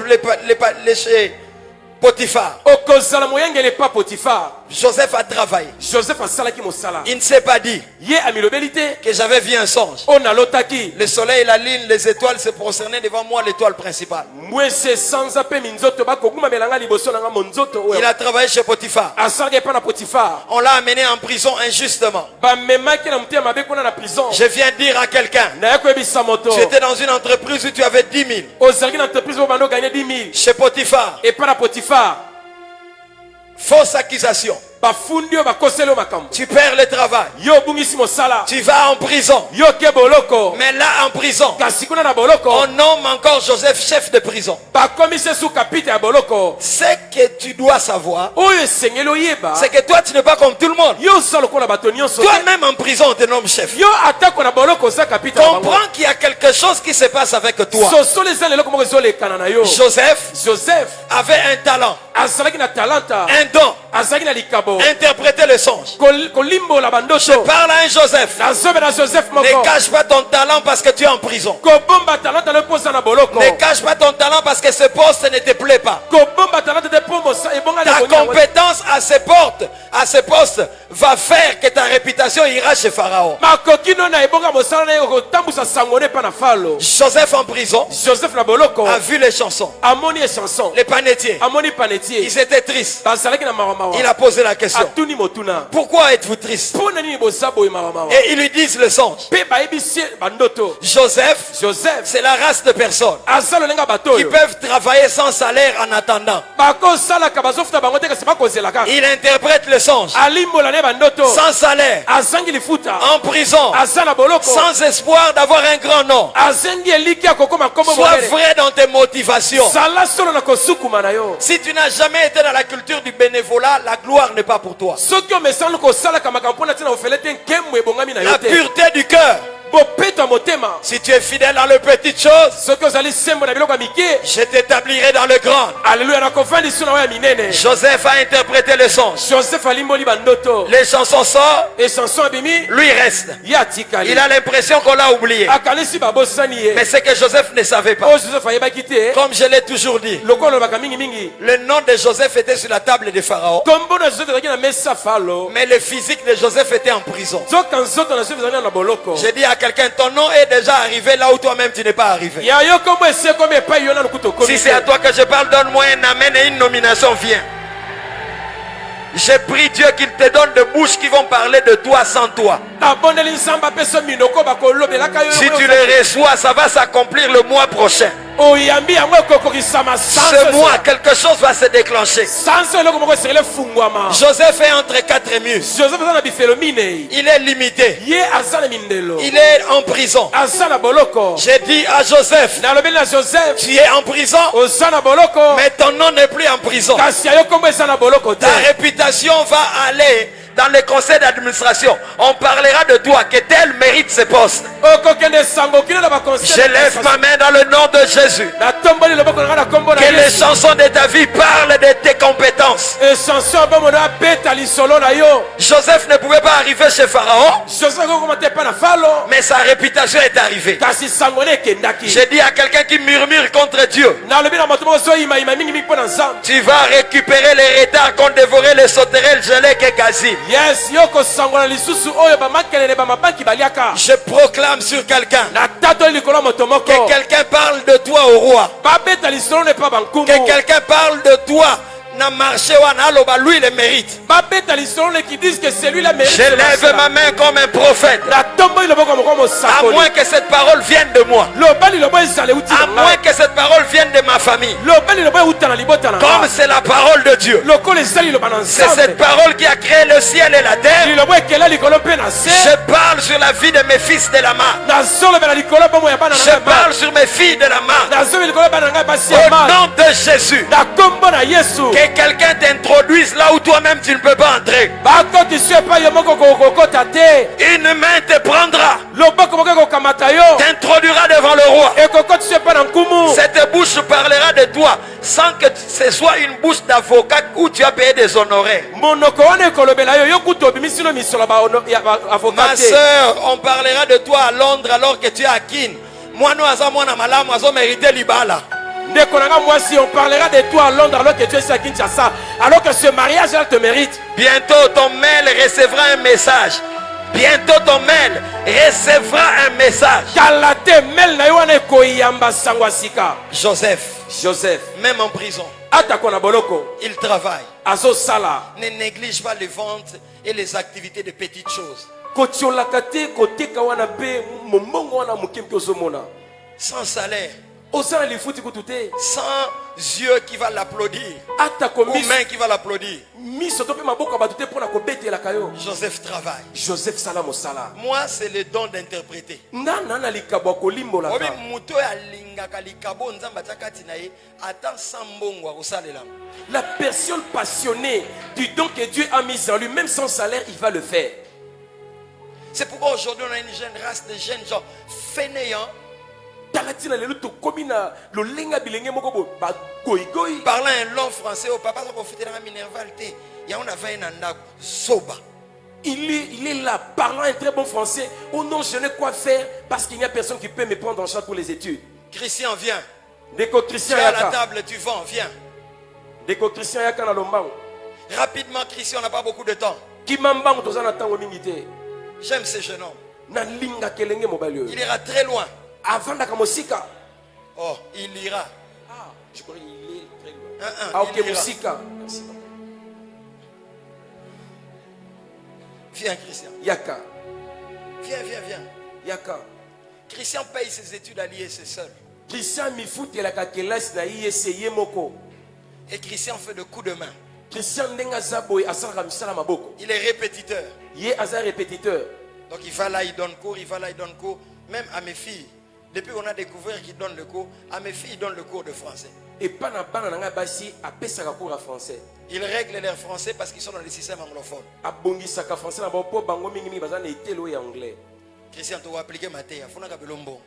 Potiphar. Okozala moyangele pa Potifar. Joseph a travaillé. Joseph asalaki mosala. Il ne s'est pas dit Ye amilobeli te. que j'avais vu un songe. Ona lotaki. Le soleil, la lune, les étoiles se prosternaient devant moi, l'étoile principale. Mwese sanza pe minzoto bakoguma melanga liboso nanga monzoto Il oyo. a travaillé chez Potiphar. Asalaki pa na Potifar. On l'a amené en prison injustement. Bamemaki na mutema mabe kuna na prison. Je viens dire à quelqu'un, Na koyebisa moto. tu étais dans une entreprise où tu avais 10 000. Ozalaki na entreprise bo bando gagner 10 000. Chez Potiphar, Et pa na Potifar. fausse accusation. Bafundi yo bakoseli yo makambo. Tu perds le travail. Yo bungisi mosala. Tu vas en prison. Yo ke boloko. Mais là, en prison, Kasi kuna na boloko. on nomme encore Joseph chef de prison. Bakomise su kapite ya boloko. Ce que tu dois savoir, Oyo esengeli oyeba. c'est que toi, tu n'es pas comme tout le monde. Yo sala kola bato nyonso. Toi-même en prison, on te nomme chef. Yo atako na boloko za kapite ya bango. Comprends qu'il y a quelque chose qui se passe avec toi. Sosolo eza lelo komoko ezolekana na yo. Joseph avait un talent, azalaki na talanta. un don, Azalaki na likabo. interpréter le songe. Kolimbola bandoso. Parle à un Joseph. Nazobe na Joseph moko. Ne cache pas ton talent parce que tu es en prison. Kobomba talanta le posa na boloko. Ne cache pas ton talent parce que ce poste ne te plaît pas. Kobomba talanta te Ta compétence à ces portes, à ces postes, va faire que ta réputation ira chez Pharaon. Joseph en prison a vu les chansons, les panetiers. Ils étaient tristes. Il a posé la question. Pourquoi êtes-vous triste? Et ils lui disent le songe. Joseph, c'est la race de personnes qui peuvent travailler sans salaire en attendant. Il interprète le songe sans salaire, en prison, sans espoir d'avoir un grand nom. Sois vrai dans tes motivations. Si tu n'as jamais été dans la culture du bénévolat, la gloire n'est pas pour toi. La pureté du cœur. Si tu es fidèle dans les petites choses, je t'établirai dans le grand. Joseph a interprété le songe. Les chansons sortent, lui reste. Il a l'impression qu'on l'a oublié. Mais c'est que Joseph ne savait pas. Comme je l'ai toujours dit, le nom de Joseph était sur la table de Pharaon, mais le physique de Joseph était en prison. J'ai dit à quelqu'un, ton nom est déjà arrivé là où toi-même tu n'es pas arrivé. Si c'est à toi que je parle, donne-moi un amen et une nomination vient. J'ai pris Dieu qu'il te donne de bouches qui vont parler de toi sans toi. Si tu le reçois, ça va s'accomplir le mois prochain. Ce mois, quelque chose va se déclencher. Joseph est entre quatre murs. Il est limité. Il est en prison. J'ai dit à Joseph, tu es en prison, mais ton nom n'est plus en prison. Ta réputation va aller dans le conseil d'administration. On parlera de toi, que tel mérite ce poste. Je lève ma main dans le nom de Jésus. Que les chansons de ta vie parlent de tes compétences. Joseph ne pouvait pas arriver chez Pharaon, mais sa réputation est arrivée. J'ai dit à quelqu'un qui murmure contre Dieu, tu vas récupérer les retards qu'ont dévoré les sauterelles gelées et gazines. Yes, je proclame sur quelqu'un que quelqu'un parle de toi au roi. Que quelqu'un parle de toi. Lui le mérite. Je lève ma main comme un prophète. À moins que cette parole vienne de moi. À moins que cette parole vienne de ma famille. Comme c'est la parole de Dieu. C'est cette parole qui a créé le ciel et la terre. Je parle sur la vie de mes fils de la main. Je parle sur mes filles de la main. Au nom de Jésus. Que quelqu'un t'introduise là où toi-même tu ne peux pas entrer. Une main te prendra, t'introduira devant le roi. Cette bouche parlera de toi sans que ce soit une bouche d'avocat où tu as payé des honoraires. Ma soeur, on parlera de toi à Londres alors que tu es à Kin. Moi, nous avons mérité l'Ibala. On parlera de toi à Londres alors que tu es à Kinshasa, alors que ce mariage-là te mérite. Bientôt ton mail recevra un message. Bientôt ton mail recevra un message. Joseph, même en prison, il travaille. Ne néglige pas les ventes et les activités de petites choses. Sans salaire, sans yeux qui va l'applaudir, ou main qui va l'applaudir. Joseph travaille. Moi, c'est le don d'interpréter. La personne passionnée du don que Dieu a mis en lui, même sans salaire, il va le faire. C'est pourquoi aujourd'hui on a une jeune race de jeunes gens fainéants, parlant un long français au papa, il est là, parlant un très bon français. Oh non, je n'ai quoi faire parce qu'il n'y a personne qui peut me prendre en charge pour les études. Christian, viens. Tu es à la table, tu vends, viens. Deko Christian yaka na lombango. Rapidement, Christian, on n'a pas beaucoup de temps. Kimambango toza na tango mingi te. J'aime ce jeune homme. Na linga kelenge mobali oyo. Il ira très loin. Avanda ka mosika. Oh, il ira. Ah, je crois qu'il est très loin. Ah, Ah, ok, il ira. mosika. Merci. Viens, Christian. Yaka. Viens. Yaka. Christian paye ses études à l'IEC seul. Christian mifutelaka kelasi na IEC ye moko. Et Christian fait de coups de main. Christian ndenga zaboy asalaka misala maboko. Il est répétiteur. Ye aza répétiteur. Donc il va là, il donne cours, il va là, il donne cours. Même à mes filles. Depuis qu'on a découvert qu'il donne le cours, à mes filles, il donne le cours de français. Et pas na bana nanga basi apesaka cours à français. Il règle leur français parce qu'ils sont dans le système anglophone. Abongisaka français na bo po bango mingi mingi baza na etelo ya anglais. Christian, tu vas appliquer Matéa. Faut que belombo.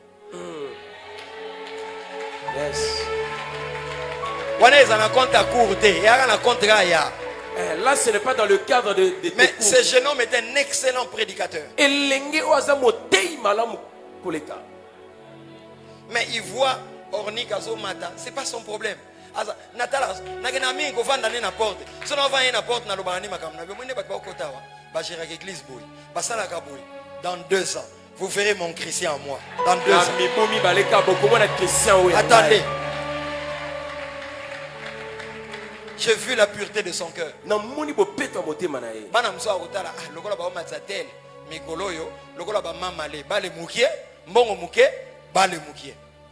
Yes. Wana ils en compte à court et y a un compte ya. Là ce n'est pas dans le cadre de Mais ce jeune homme est un excellent prédicateur. Elenge oza motei malamu koleka. Mais il voit Ornik Azomata, c'est pas son problème. Natala, n'a mis qu'on va dans la porte. Si on va dans la porte, on va l'église. Dans 2 ans, vous verrez mon Christian en moi. Dans 2 ans. Attendez. J'ai vu la pureté de son cœur.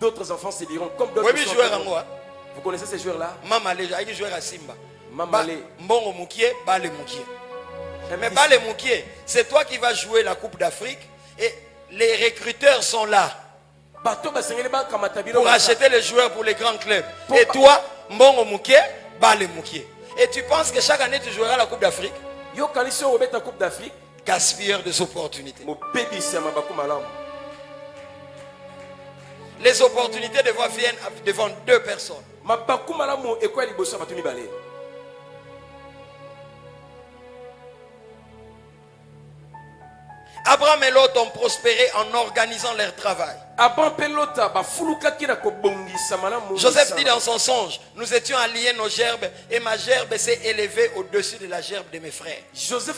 D'autres enfants se diront comme d'autres enfants. Vous connaissez ces joueurs-là? Mamalé, il joue à Simba. Mamalé. Mbongo Moukié, Bale Moukié. Mais Bale Moukié, c'est toi qui vas jouer la Coupe d'Afrique et les recruteurs sont là pour acheter les joueurs pour les grands clubs. Et toi, Mbongo Moukié, Bale Moukié. Et tu penses que chaque année tu joueras la Coupe d'Afrique? Gaspilleur des opportunités. Les opportunités de voix viennent devant 2 personnes. Abraham et Lot ont prospéré en organisant leur travail. Joseph dit dans son songe, nous étions alliés nos gerbes et ma gerbe s'est élevée au-dessus de la gerbe de mes frères. Joseph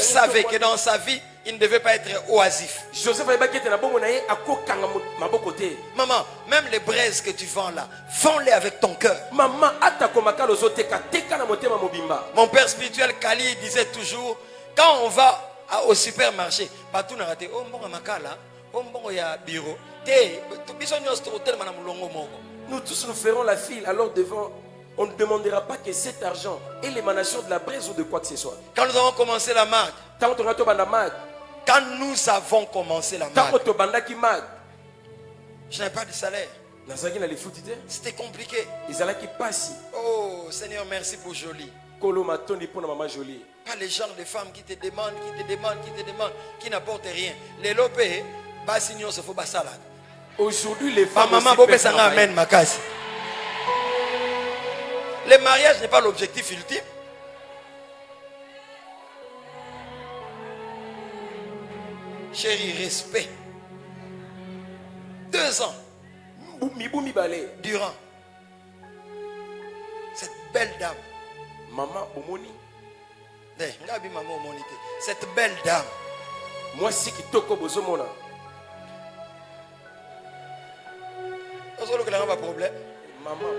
savait que dans sa vie, il ne devait pas être oisif. Maman, même les braises que tu vends là, vends-les avec ton cœur. Mon père spirituel Kali disait toujours, quand on va au supermarché, nous tous nous ferons la file, alors devant, on ne demandera pas que cet argent est l'émanation de la braise ou de quoi que ce soit. Quand nous avons commencé la marque, quand nous avons commencé la marque, je n'avais pas de salaire. C'était compliqué. Oh Seigneur, merci pour Jolie. Pas les genres de femmes qui te demandent, qui n'apportent rien. Les lopés, basignon se faut basala. Aujourd'hui, les femmes. Le mariage n'est pas l'objectif ultime. Chérie, respect. 2 ans. Durant. Cette belle dame. Maman Omoni. Cette belle dame. Moi si qui toko bozomona. Pas problème. Maman.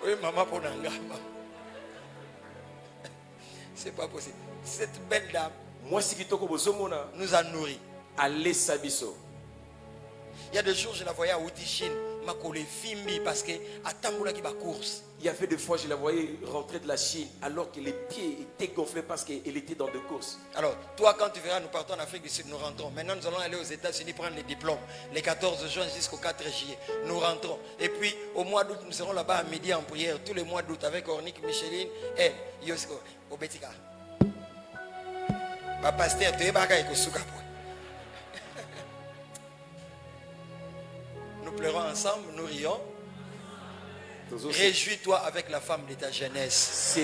Oui, maman pour Nangama. C'est pas possible. Cette belle dame. Moi si qui toko bozomona nous a nourris. Allez sabiso. Il y a des jours je la voyais à Outi-Chine. Parce que course. Il y avait des fois je la voyais rentrer de la Chine alors que les pieds étaient gonflés parce qu'elle était dans des courses. Alors toi quand tu verras nous partons en Afrique du Sud, nous rentrons. Maintenant nous allons aller aux États-Unis prendre les diplômes. Les 14 juin jusqu'au 4 juillet. Nous rentrons. Et puis au mois d'août nous serons là-bas à midi en prière. Tous les mois d'août avec Ornick, Micheline et Yosko. Au Betika. Pasteur, tu es baka et nous pleurons ensemble, nous rions. Réjouis-toi avec la femme de ta jeunesse.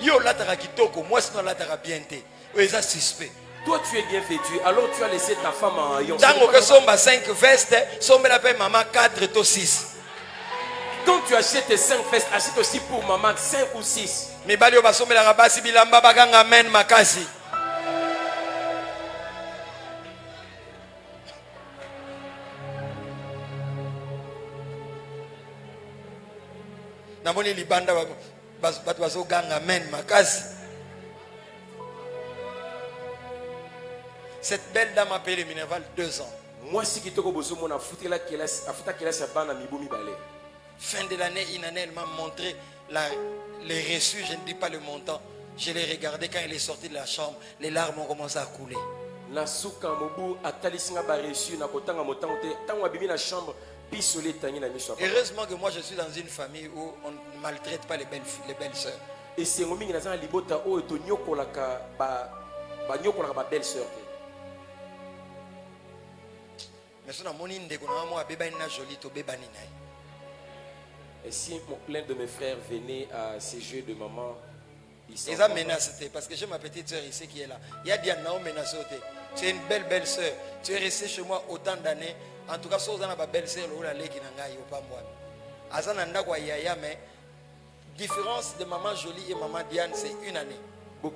Yo la tara kitoko, moi sinon la tara bien te. Eza suspect. Toi, tu es bien vêtu, alors tu as laissé ta femme en haillons. Tango que somba 5 vestes, somba la paix maman 4 to 6. Quand tu achètes 5 vestes, achète aussi pour maman 5 ou 6. Mibali yo basomba la rabasi bilamba baganga amen makasi. Namoni libanda bato bazo ganga amen makasi. Cette belle dame a appelée Minerval 2 ans. Moi, si tu as Fin de l'année, une année, elle m'a montré les reçus, je ne dis pas le montant. Je l'ai regardé quand elle est sortie de la chambre, les larmes ont commencé à couler. Heureusement que moi je suis dans une famille où on ne maltraite pas les belles sœurs. Et c'est un mais si et si l'un de mes frères venait à ces jeux de maman, ils ont menacé parce que j'ai ma petite soeur ici qui est là. Il y a Diana menacé. Tu es une belle soeur. Tu es resté chez moi autant d'années. En tout cas, si vous avez une belle soeur, vous allez qui n'a pas moi. Azananda kwa yaya mais différence de maman Jolie et maman Diane c'est une année. Mais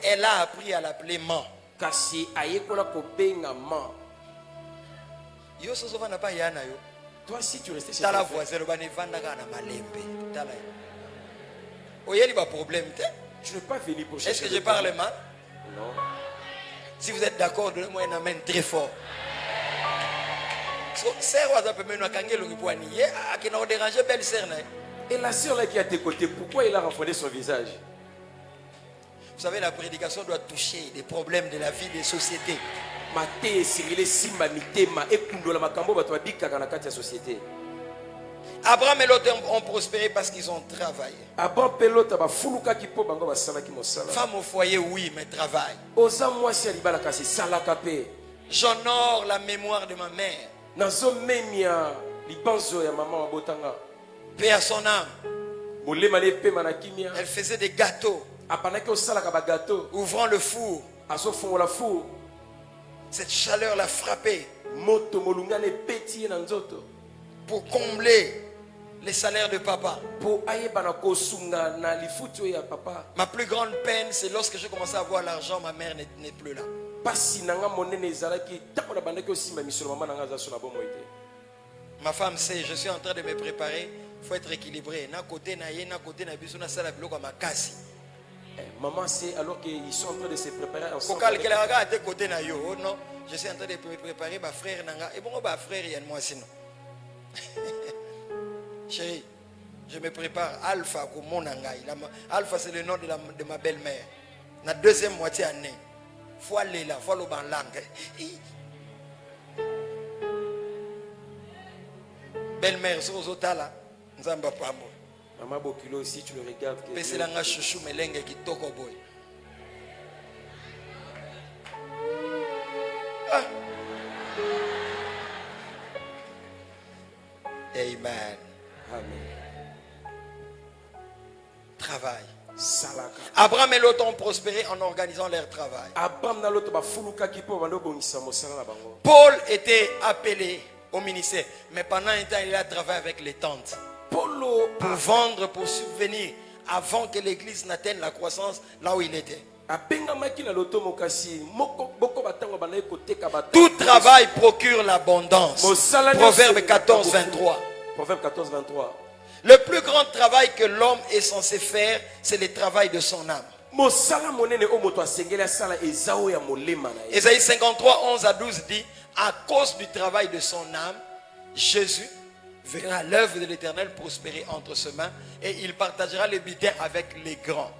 elle a appris à l'appeler maman. Kasi ayekola kobenga ma. Yo soso vana pa yana yo. Toi si tu restais chez ta la voisine bani vanda kana malembe. Ta la. Oyeli ba problème te. Je ne veux pas venir pour chercher. Est-ce que je parle mal? Non. Si vous êtes d'accord, donnez-moi un amen très fort. Sœur waza pe meno akangelo ngipwani. Ye akina déranger belle sœur na. Et la sœur là qui est à tes côtés, pourquoi il a renfondé son visage? Vous savez, la prédication doit toucher des problèmes de la vie des sociétés. Abraham et Lot ont prospéré parce qu'ils ont travaillé. Femme au foyer, oui, mais travail. J'honore la mémoire de ma mère. Paix à son âme. Elle faisait des gâteaux. Ouvrant le four. Cette chaleur l'a frappé. Pour combler les salaires de papa. Ma plus grande peine, c'est lorsque je commençais à avoir l'argent, ma mère n'est plus là. Ma femme sait, je suis en train de me préparer. Il faut être équilibré. Maman sait alors qu'ils sont en train de se préparer ensemble. Non, je suis en train de me préparer ma frère nanga et bon ma frère il y a moi sinon. Chérie, je me prépare Alpha comme mon nanga. Alpha c'est le nom de ma belle-mère. La deuxième moitié année. Faut aller là, faut aller dans langue. Belle-mère sur Zotala, Nzamba Pambo. Maman Bokilo, si tu le regardes. C'est la chouchou melengue qui toko boy. Ah. Amen. Amen. Travail. Salaka. Abraham et Lot ont prospéré en organisant leur travail. Paul était appelé au ministère, mais pendant un temps il a travaillé avec les tantes. Pour vendre, pour subvenir, avant que l'église n'atteigne la croissance là où il était. Tout travail procure l'abondance. Proverbe 14, 23. Proverbe 14, 23. Le plus grand travail que l'homme est censé faire, c'est le travail de son âme. Ésaïe 53, 11 à 12 dit, à cause du travail de son âme, Jésus verra l'œuvre de l'Éternel prospérer entre ses mains et il partagera le butin avec les grands.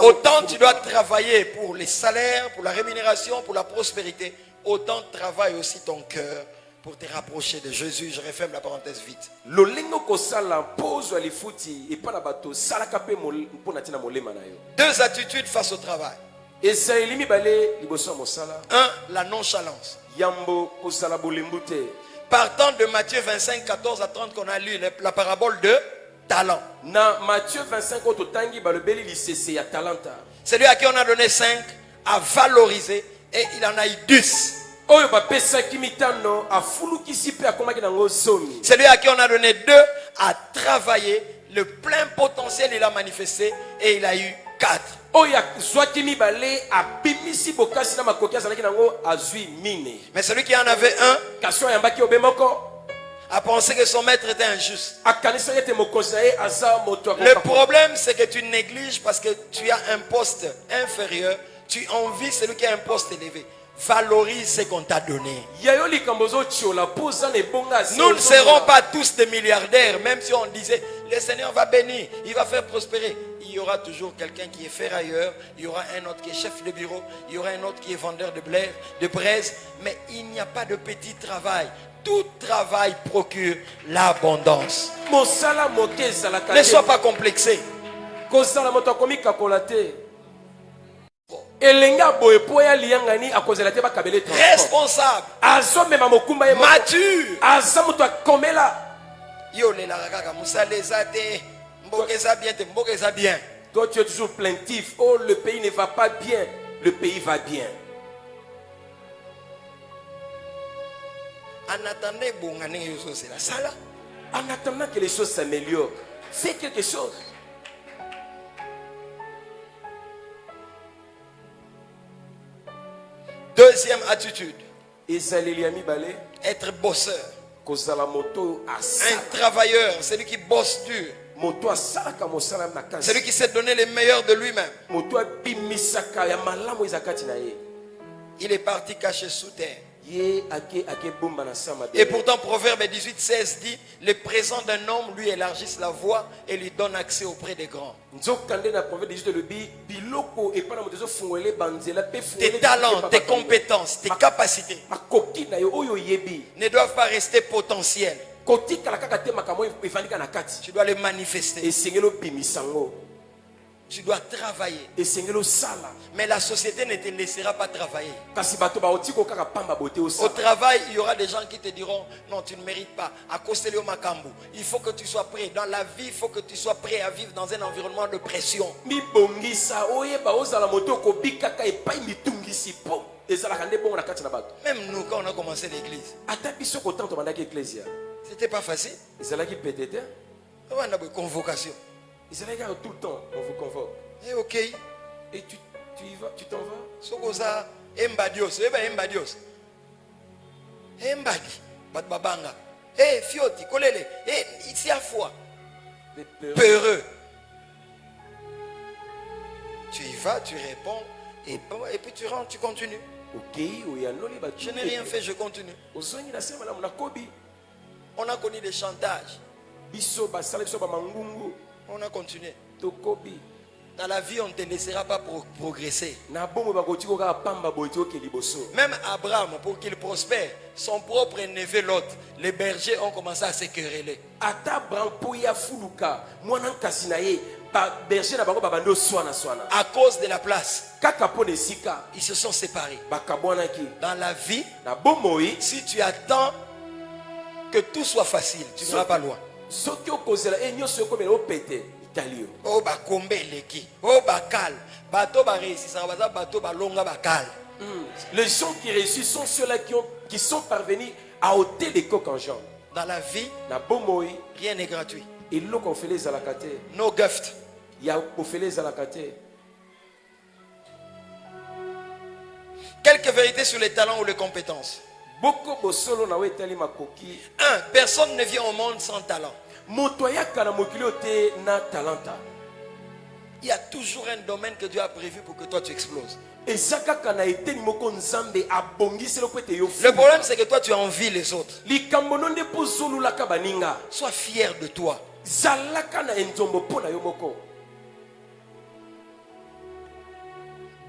Autant tu dois travailler pour les salaires, pour la rémunération, pour la prospérité, autant travaille aussi ton cœur pour te rapprocher de Jésus. Je referme la parenthèse vite. Deux attitudes face au travail. 1. La nonchalance. Partant de Matthieu 25, 14 à 30 qu'on a lu, la parabole de talent. Na Matthieu 25 ototangi balobeli lisese ya talenta. Celui à qui on a donné 5 a valorisé et il en a eu 10. Oyo bapesaki mitano afulukisi pe akomaki nango zomi. Celui à qui on a donné 2 a travaillé, le plein potentiel il a manifesté et il a eu 4. Oyo zwaki mibale abimisi bokasi na makoki azalaki nango azwi mine. Mais celui qui en avait 1 Kasi oyo yambaki obemoko a pensé que son maître était injuste. akanisaki ete mokonzi na ye aza moto Le problème c'est que tu négliges parce que tu as un poste inférieur, tu envies celui qui a un poste élevé. Valorise ce qu'on t'a donné. Nous ne serons pas tous des milliardaires, même si on disait le Seigneur va bénir, il va faire prospérer. Il y aura toujours quelqu'un qui est ferrailleur, il y aura un autre qui est chef de bureau, il y aura un autre qui est vendeur de braise, mais il n'y a pas de petit travail. Tout travail procure l'abondance. Ne sois pas complexé. Responsable, mature. Toi tu es toujours plaintif. Oh, le pays ne va pas bien. Le pays va bien. En attendant que les choses s'améliorent, fais quelque chose. Deuxième attitude, être bosseur. Un travailleur, celui qui bosse dur. Celui qui sait donner le meilleur de lui-même. Il est parti caché sous terre. Et pourtant Proverbe 18:16 dit: le présent d'un homme lui élargisse la voie et lui donne accès auprès des grands. Tes talents, tes compétences, tes capacités ne doivent pas rester potentiels. Tu dois les manifester. Tu dois travailler. Mais la société ne te laissera pas travailler. Au travail, il y aura des gens qui te diront: non, tu ne mérites pas. Il faut que tu sois prêt. Dans la vie, il faut que tu sois prêt à vivre dans un environnement de pression. Même nous, quand on a commencé l'église, c'était pas facile. On a une convocation. Ils allaient tout le temps, on vous convoque. Et ok. Et tu y vas, tu t'en vas. Sokoza embadios, embadios. Embadi, babanga. Eh fioti, kolele. Eh ici à foi. Peureux. Tu y vas, tu réponds et puis tu rentres, tu continues. Ok, je n'ai rien fait, je continue. On a connu des chantages. On a continué. Dans la vie, on ne te laissera pas progresser. Même Abraham, pour qu'il prospère, son propre neveu Lot, les bergers ont commencé à se quereller. À cause de la place, ils se sont séparés. Dans la vie, si tu attends que tout soit facile, tu ne seras pas loin. Oh ba kombe leki, oh ba kal, bato ba réussir, bato ba longa ba kal. Les gens qui réussissent sont ceux-là qui sont parvenus à ôter les coques en jambes. Dans la vie, rien n'est gratuit. No gift. Quelques vérités sur les talents ou les compétences. 1. Personne ne vient au monde sans talent. Il y a toujours un domaine que Dieu a prévu pour que toi tu exploses. Le problème c'est que toi tu envies les autres. Sois fier de toi.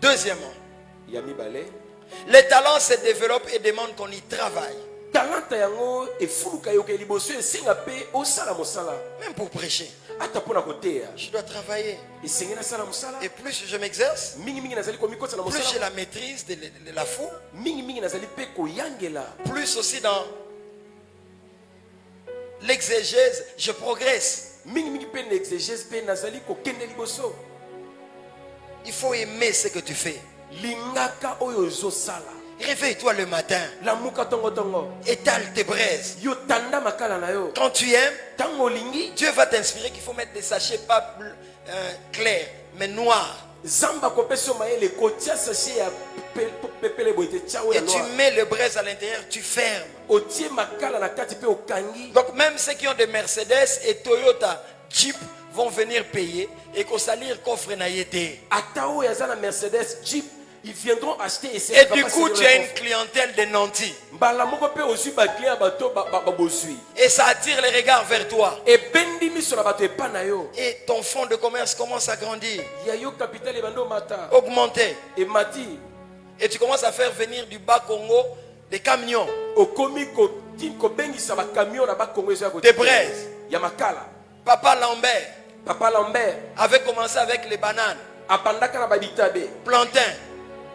Deuxièmement, les talents se développent et demandent qu'on y travaille. Même pour prêcher, je dois travailler. Et plus je m'exerce, plus j'ai la maîtrise de la foi. Plus aussi dans l'exégèse, je progresse. mingi pe na exégèse pe nazali ko kende liboso. Il faut aimer ce que tu fais. Lingaka oyo zo sala. Réveille-toi le matin. La muka tongo tongo. Étale tes braises. Yo tanda makala na yo. Quand tu aimes, Tango lingi. Dieu va t'inspirer qu'il faut mettre des sachets pas clairs, mais noirs. Zamba kopeso maele kotia sachet ya pepele boite chawo ya Et tu noir. mets le braise à l'intérieur, tu fermes. Otie makala na kati pe okangi. Donc même ceux qui ont des Mercedes et Toyota, Jeep vont venir payer et qu'on salir coffre naïté. Atao ya zana Mercedes, Jeep, ils viendront acheter et Et du coup, tu as une clientèle de nantis. Mbala moko pe osu ba client bato ba bozui. Et ça attire les regards vers toi. Et bendi miso na bato epa na yo. Et ton fonds de commerce commence à grandir, Ya yo capital e bando mata. augmenter. Et mati Et tu commences à faire venir du bas Congo des camions, okomi ko tin ko bengi sa ba camion na ba Congo ya ko. des braises. Ya makala. Papa Lambert Papa Lambert avait commencé avec les bananes, apandaka na ba bitabe. plantains,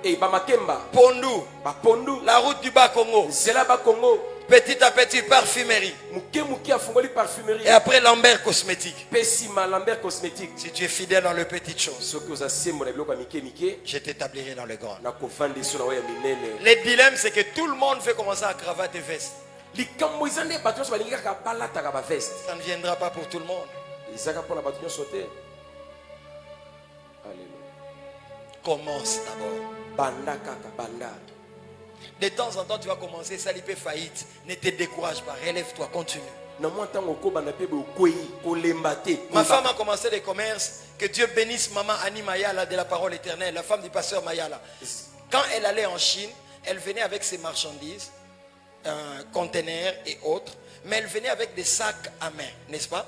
Et ba makemba. pondou, Ba pondu. la route du bas Congo. Zela ba Congo. Petit à petit, parfumerie. Muke afungoli parfumerie. Et après Lambert cosmétique. Pesima Lambert cosmétique. Si tu es fidèle dans les petites choses, Soki oza sembo na biloko ya mike je t'établirai dans le grand. na kovanda so na wa ya minene. Le dilemme, c'est que tout le monde veut commencer à cravate et veste. Likambo eza nde bato nyonso balingi kaka balataka ba veste. Ça ne viendra pas pour tout le monde. Ezaka mpona bato nyonso te. Alléluia. Commence d'abord. Banda kaka banda. De temps en temps, tu vas commencer, ça peut faillite. Ne te décourage pas, relève-toi, continue. Na mwa ntango okobanda mpe bokwei kolemba te. Ma femme a commencé des commerces. Que Dieu bénisse maman Annie Mayala de la parole éternelle, la femme du pasteur Mayala. Quand elle allait en Chine, elle venait avec ses marchandises, conteneurs et autres, mais elle venait avec des sacs à main, n'est-ce pas?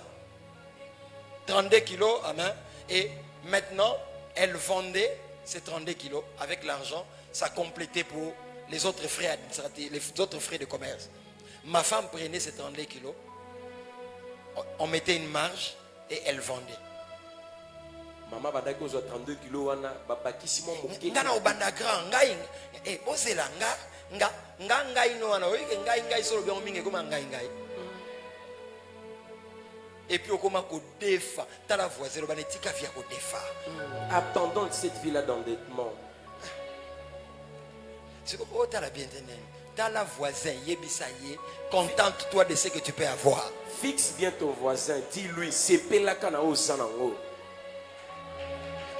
32 kilos à main. Et maintenant, elle vendait ces 32 kilos avec l'argent. Ça complétait pour les autres frais administratifs, les autres frais de commerce. Ma femme prenait ces 32 kilos, on mettait une marge et elle vendait. Maman badaki ozwa 32 kilos wana babakisi mwa moke. Nga na obanda grand ngai bozela ngai no wana oyike ngai solo bien mingi koma ngai. Et puis okoma ko defa tala voisin lo banetika via ko defa. Abandonne cette vie là d'endettement. C'est comme tala bien tenen. Tala voisin yebisa ye, contente-toi de ce que tu peux avoir. Fixe bien ton voisin, dis-lui sepelaka na ozanango.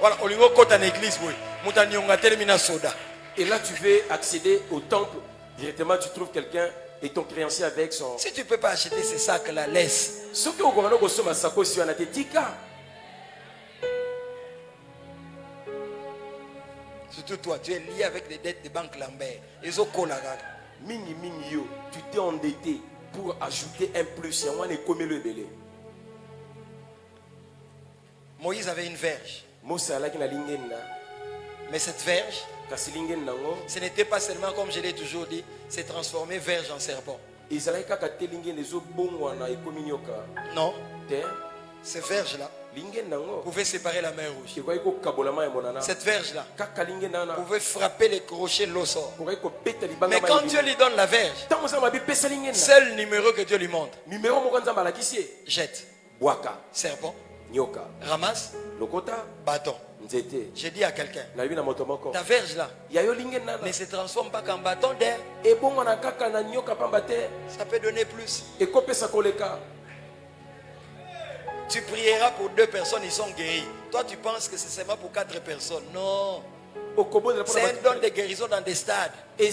Voilà, olingo kota na église boy. Mutanyonga termina soda. Et là tu veux accéder au temple, directement tu trouves quelqu'un et ton créancier avec son. Si tu ne peux pas acheter ces sacs là, laisse. Ce que okokana kosoma sakosi wana te tika. Surtout toi, tu es lié avec les dettes de banque Lambert. Ils ont collé. Mingi yo, tu t'es endetté pour ajouter un plus. Et on est comme le belé. Moïse avait une verge. Mais cette verge, ce n'était pas seulement, comme je l'ai toujours dit, c'est transformé verge en serpent. Non. Ces verges-là pouvaient séparer la mer rouge. Cette verge-là pouvait frapper les crochets, l'eau sort. Mais quand Dieu lui donne la verge, seul numéro que Dieu lui montre, jette, serpent, ramasse, bâton. J'ai dit à quelqu'un, ta verge là ne se transforme pas qu'en bâton d'air. Ça peut donner plus. Tu prieras pour 2 personnes, ils sont guéris. Toi, tu penses que c'est seulement pour 4 personnes. Non. C'est un don de guérison dans des stades. Mais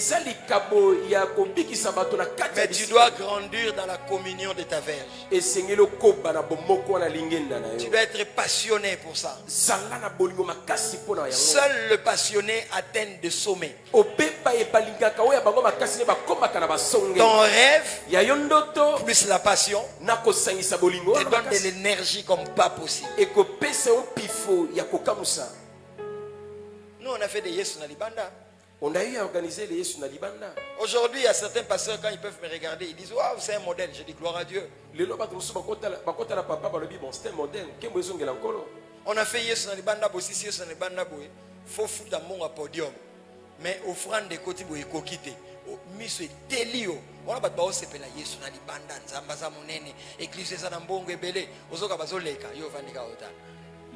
tu dois grandir dans la communion de ta verge. Tu dois être passionné pour ça. Seul le passionné atteint des sommets. Ton rêve plus la passion te donne de l'énergie comme pas possible. Nous, on a fait des Yesu na Libanda. On a eu à organiser les Yesu na Libanda. Aujourd'hui, il y a certains pasteurs, quand ils peuvent me regarder, ils disent waouh, c'est un modèle. Je dis gloire à Dieu. On a fait Yesu na Libanda, aussi Yesu na Libanda, faut foutre mon podium. Mais offrande de côté, il faut quitter. Miso telio, wana bato baosepela yesu na libanda nzambe aza monene église eza na mbongo ebele ozoka bazoleka yo ovandika ota.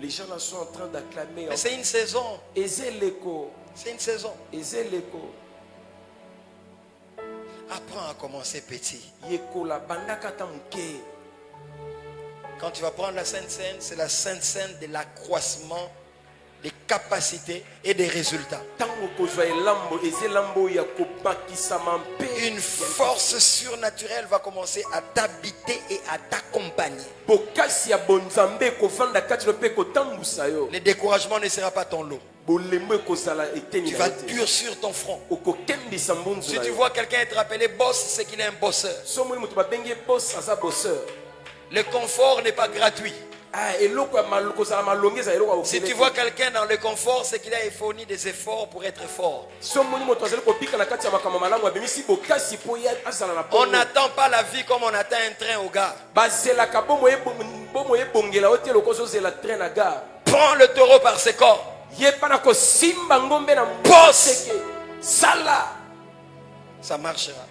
Les gens là sont en train d'acclamer. Mais c'est une saison. Ezeleko. C'est une saison. Ezeleko. Apprends à commencer petit. Yekola bandaka tamuke. Quand tu vas prendre la Sainte Seine, c'est la Sainte Seine de l'accroissement des capacités et des résultats. Une force surnaturelle va commencer à t'habiter et à t'accompagner. Le découragement ne sera pas ton lot. Tu vas durcir ton front. Si tu vois quelqu'un être appelé boss, c'est qu'il est un bosseur. Le confort n'est pas gratuit. Si tu vois quelqu'un dans le confort, c'est qu'il a fourni des efforts pour être fort. On n'attend pas la vie comme on attend un train au gare. Prends le taureau par ses cornes. Bosse. Ça marchera.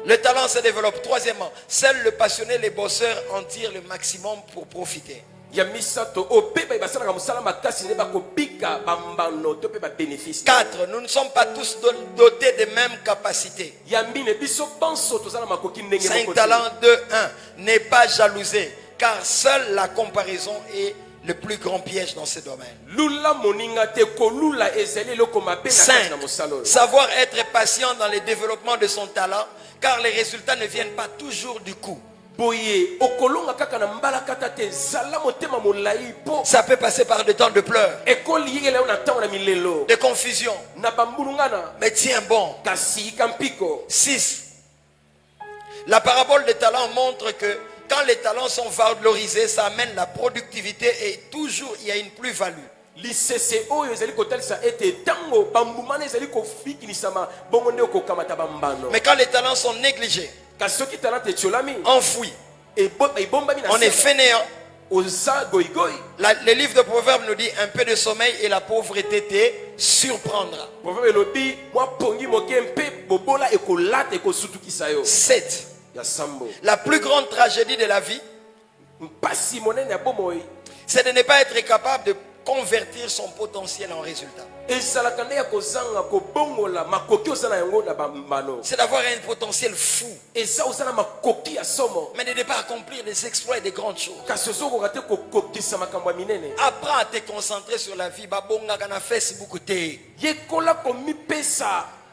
Le talent se développe. Troisièmement, seul le passionné, les bosseurs en tirent le maximum pour profiter. 4. Nous ne sommes pas tous dotés des mêmes capacités. 5 talents, 2:1. N'est pas jalousé, car seule la comparaison est le plus grand piège dans ce domaine. 5. Savoir être patient dans le développement de son talent, car les résultats ne viennent pas toujours du coup. Ça peut passer par des temps de pleurs, de confusion. Mais tiens bon. 6. La parabole des talents montre que quand les talents sont valorisés, ça amène la productivité et toujours il y a une plus-value. Mais quand les talents sont négligés, enfouis, on est fainéant. Le livre de Proverbes nous dit un peu de sommeil et la pauvreté te surprendra. 7. La plus grande tragédie de la vie, c'est de ne pas être capable de convertir son potentiel en résultat. C'est d'avoir un potentiel fou, mais de ne pas accomplir des exploits et des grandes choses. Apprends à te concentrer sur la vie.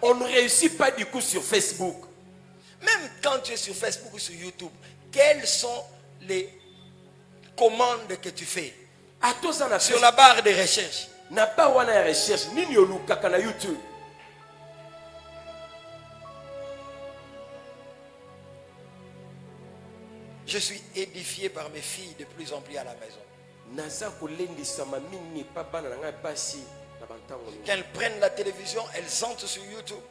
On ne réussit pas du coup sur Facebook. Même quand tu es sur Facebook ou sur YouTube, quelles sont les commandes que tu fais sur la barre de recherche? Je suis édifié par mes filles de plus en plus à la maison. Quand elles prennent la télévision, elles entrent sur YouTube.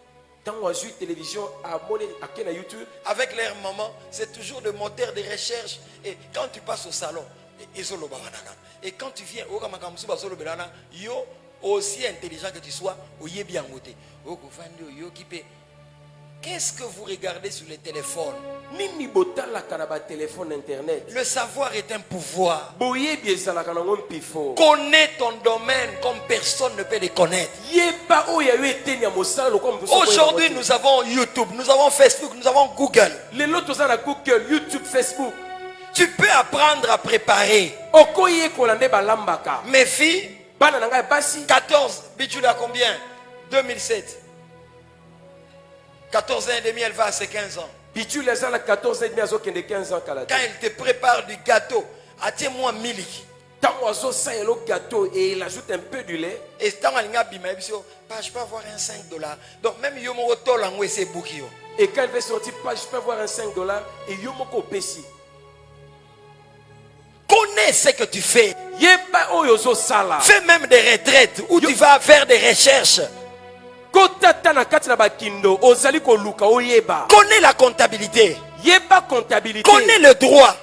Avec leur maman, c'est toujours le moteur de recherche. Et quand tu passes au salon, et quand tu viens, aussi intelligent que tu sois, qu'est-ce que vous regardez sur le téléphone? Le savoir est un pouvoir. Connais ton domaine comme personne ne peut le connaître. Aujourd'hui, nous avons YouTube, nous avons Facebook, nous avons Google. YouTube, Facebook. Tu peux apprendre à préparer. Mes filles, 14, Bichou a combien? 2007. 14 ans et demi, elle va à ses 15 ans. Quand elle te prépare du gâteau, tiens-moi miliki. Et il ajoute un peu du lait. Et je peux avoir un $5. Donc même Yomo Tolango et ses bouquilles. Et quand elle veut sortir, je peux avoir un $5 et Yomoko Pessi. Connais ce que tu fais. Fais même des retraites où tu vas faire des recherches. Connais la comptabilité. Connais le droit.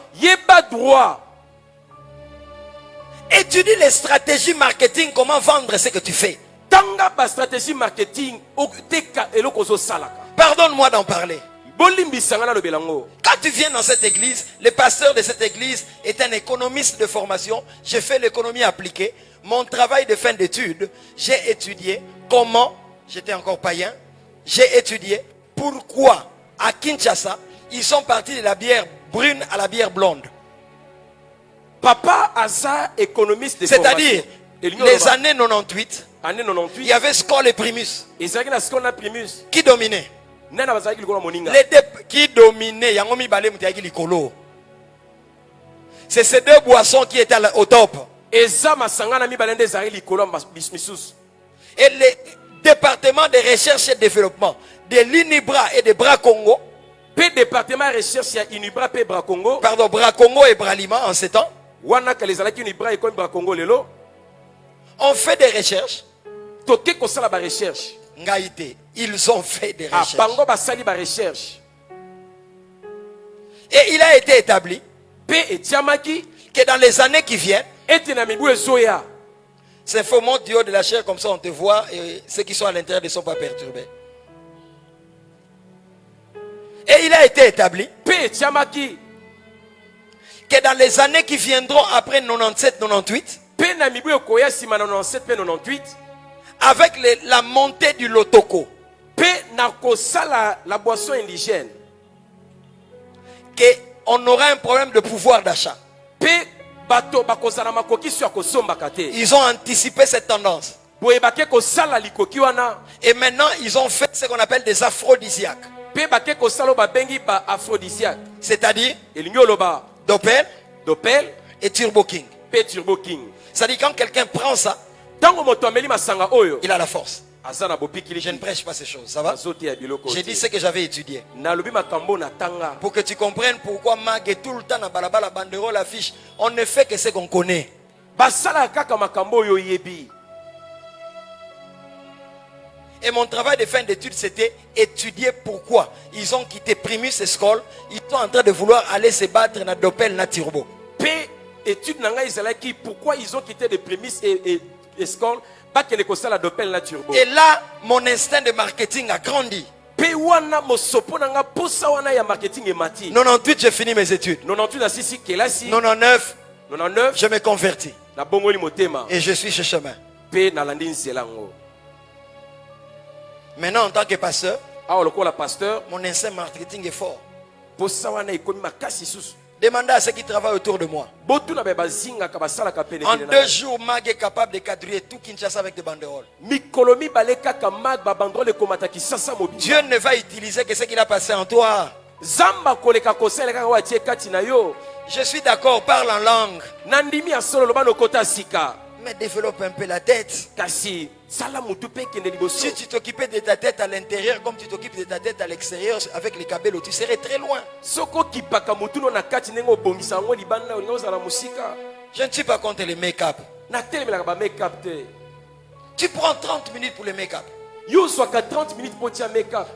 Étudie les stratégies marketing, comment vendre ce que tu fais. tanga ba stratégie marketing oteka eloko zo salaka. Pardonne-moi d'en parler. Bolimbisanga na lobelango. Quand tu viens dans cette église, le pasteur de cette église est un économiste de formation. J'ai fait l'économie appliquée. Mon travail de fin d'études, j'ai étudié comment, j'étais encore païen, j'ai étudié pourquoi à Kinshasa, ils sont partis de la bière brune à la bière blonde. Papa Aza, économiste de formation. C'est-à-dire, les années 98, année 98, il y avait Skol et Primus. Primus. Qui dominait? Qui dominait? C'est ces deux boissons qui étaient au top. Et les départements de recherche et développement de l'Unibra et de Bras Congo, département de recherche et Unibra et Bras Congo, pardon, Bras Congo et Bralima en ces temps, on fait des recherches. Ils ont fait des recherches. Et il a été établi que dans les années qui viennent, c'est faux, monte du haut de la chair, comme ça on te voit et ceux qui sont à l'intérieur ne sont pas perturbés. Et il a été établi que dans les années qui viendront après 97-98, avec la montée du Lotoko, la boisson indigène, qu'on aura un problème de pouvoir d'achat. Ils ont anticipé cette tendance. Et maintenant, ils ont fait ce qu'on appelle des aphrodisiaques. C'est-à-dire Dopel et Turbo King. C'est-à-dire quand quelqu'un prend ça, il a la force. Je ne prêche pas ces choses, ça va? J'ai dit ce que j'avais étudié. Pour que tu comprennes pourquoi Mag est tout le temps dans balabala banderole affiche. On ne fait que ce qu'on connaît. Et mon travail de fin d'études, c'était étudier pourquoi ils ont quitté Primus et Skol. Ils sont en train de vouloir aller se battre dans Dopel, na Turbo. Pourquoi ils ont quitté les Primus et Skol? Et là, mon instinct de marketing a grandi. 98, j'ai fini mes études. 99, je me convertis. Et je suis chez chemin. Maintenant, en tant que pasteur, mon instinct marketing est fort. Demandez à ceux qui travaillent autour de moi. En 2 jours, Mag est capable de quadriller tout Kinshasa avec des banderoles. Dieu ne va utiliser que ce qu'il a passé en toi. Je suis d'accord, parle en langue. Mais développe un peu la tête. Si tu t'occupais de ta tête à l'intérieur comme tu t'occupes de ta tête à l'extérieur avec les cabellos, tu serais très loin. Je ne suis pas contre les make-up. Tu prends 30 minutes pour le make-up.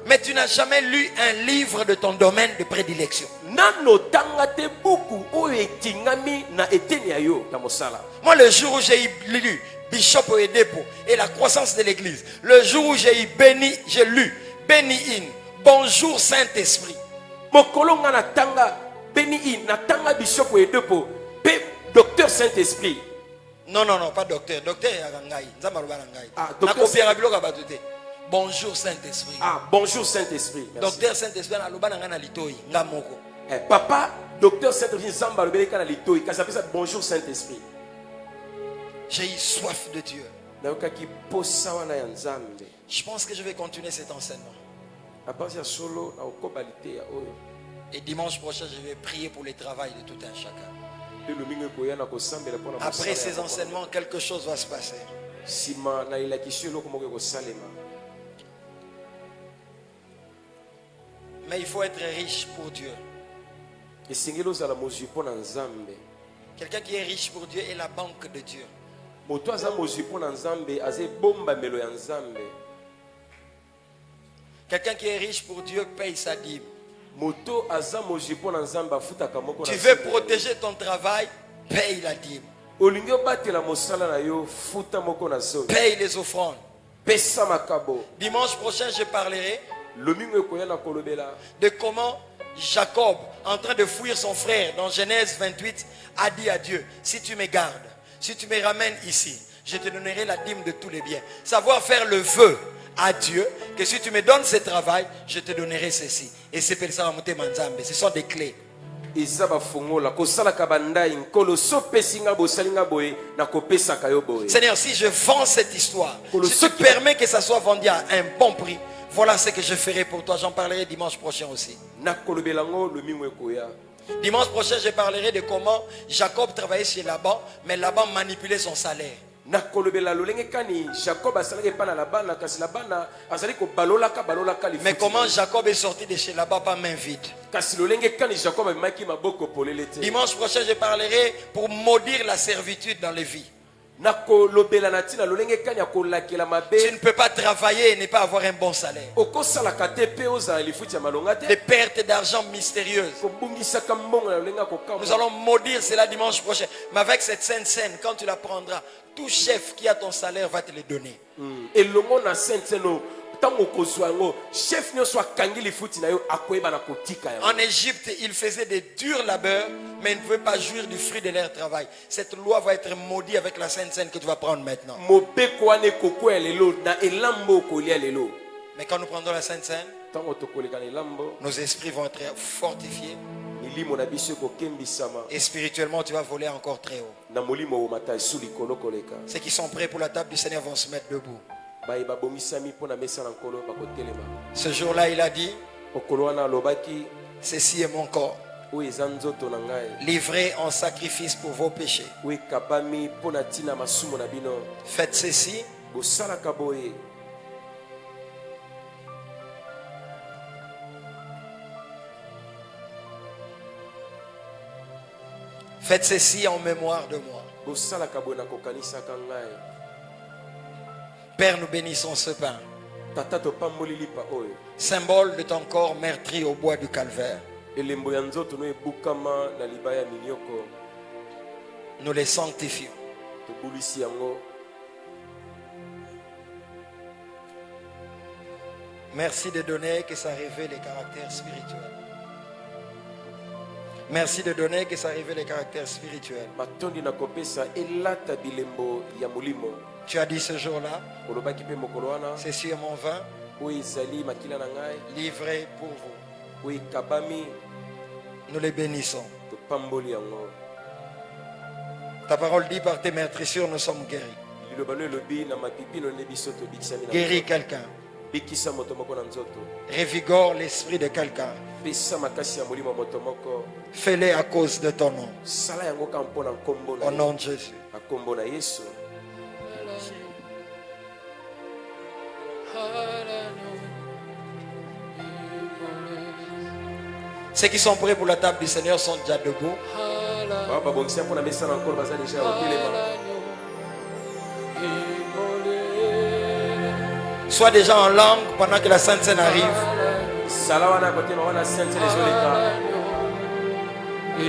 Mais tu n'as jamais lu un livre de ton domaine de prédilection. Moi, le jour où j'ai lu Bishop Oedepo et la croissance de l'église, le jour où j'ai lu Béni In, bonjour Saint-Esprit. Docteur Saint-Esprit. Non, pas docteur. Docteur Yagangai. Bonjour Saint-Esprit. Bonjour Saint-Esprit. Docteur Saint-Esprit, papa, docteur Saint-Esprit, bonjour Saint-Esprit. J'ai eu soif de Dieu. Je pense que je vais continuer cet enseignement. Et dimanche prochain, je vais prier pour le travail de tout un chacun. Après ces enseignements, quelque chose va se passer. Mais il faut être riche pour Dieu. Quelqu'un qui est riche pour Dieu est la banque de Dieu. Quelqu'un qui est riche pour Dieu paye sa dîme. Tu veux protéger ton travail, paye la dîme. Paye les offrandes. Pesa makabo. Dimanche prochain, je parlerai Lomingo koyana kolobela. de comment Jacob, en train de fuir son frère, dans Genèse 28, a dit à Dieu, si tu me gardes, si tu me ramènes ici, je te donnerai la dîme de tous les biens. Savoir faire le vœu à Dieu, que si tu me donnes ce travail, je te donnerai ceci. Et c'est pour ça que Manzambe. Ce sont des clés. Seigneur, si je vends cette histoire, si tu permets que ça soit vendu à un bon prix, voilà ce que je ferai pour toi. J'en parlerai dimanche prochain aussi. Dimanche prochain, je parlerai de comment Jacob travaillait chez Laban, mais Laban manipulait son salaire. Mais comment Jacob est sorti de chez Laban par main vide. Dimanche prochain, je parlerai pour maudire la servitude dans les vies. Tu ne peux pas travailler et ne pas avoir un bon salaire. Des pertes d'argent mystérieuses. Nous allons maudire cela dimanche prochain. Mais avec cette sainte scène, quand tu la prendras, tout chef qui a ton salaire va te le donner. En Égypte, ils faisaient des durs labeurs, mais ils ne pouvaient pas jouir du fruit de leur travail. Cette loi va être maudite avec la sainte scène que tu vas prendre maintenant. Mais quand nous prendrons la sainte scène, nos esprits vont être fortifiés. Et spirituellement, tu vas voler encore très haut. Ceux qui sont prêts pour la table du Seigneur vont se mettre debout. Ce jour-là, il a dit, ceci est mon corps, livré en sacrifice pour vos péchés. Faites ceci faites ceci en mémoire de moi. Père, nous bénissons ce pain, symbole de ton corps meurtri au bois du calvaire. Nous les sanctifions. Merci de donner que ça révèle les caractères spirituels. Merci de donner que ça révèle les caractères spirituels. Tu as dit ce jour-là, ceci est mon vin, livré pour vous. Nous les bénissons. Ta parole dit, par tes meurtrissures nous sommes guéris. Guéris quelqu'un. Revigore l'esprit de quelqu'un. Fais-le à cause de ton nom. Au nom de Jésus. Ceux qui sont prêts pour la table du Seigneur sont déjà debout. Sois déjà en langue pendant que la Sainte Seine arrive.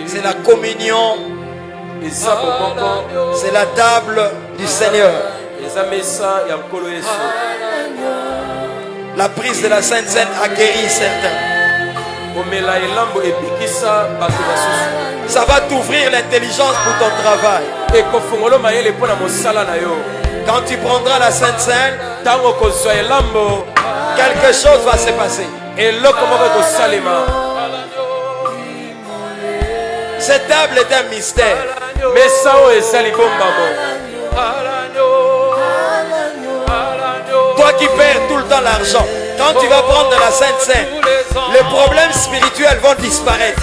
C'est la communion. C'est la table du Seigneur. La prise de la Sainte Seine a guéri certains. Ça va t'ouvrir l'intelligence pour ton travail. Quand tu prendras la Sainte Seine, quelque chose va se passer. Cette table est un mystère. Toi qui perds tout le temps l'argent, quand tu vas prendre la Sainte Seine, les problèmes spirituels vont disparaître.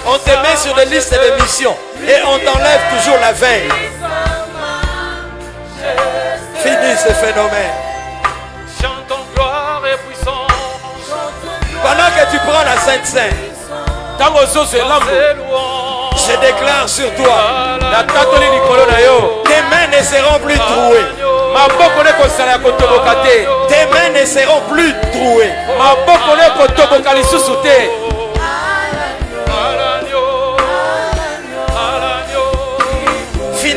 On te met sur des listes de missions et on t'enlève toujours la veille. Fini ce phénomène. Pendant que tu prends la Sainte Seine, je déclare sur toi, tes mains ne seront plus trouées. Tes mains ne seront plus trouées.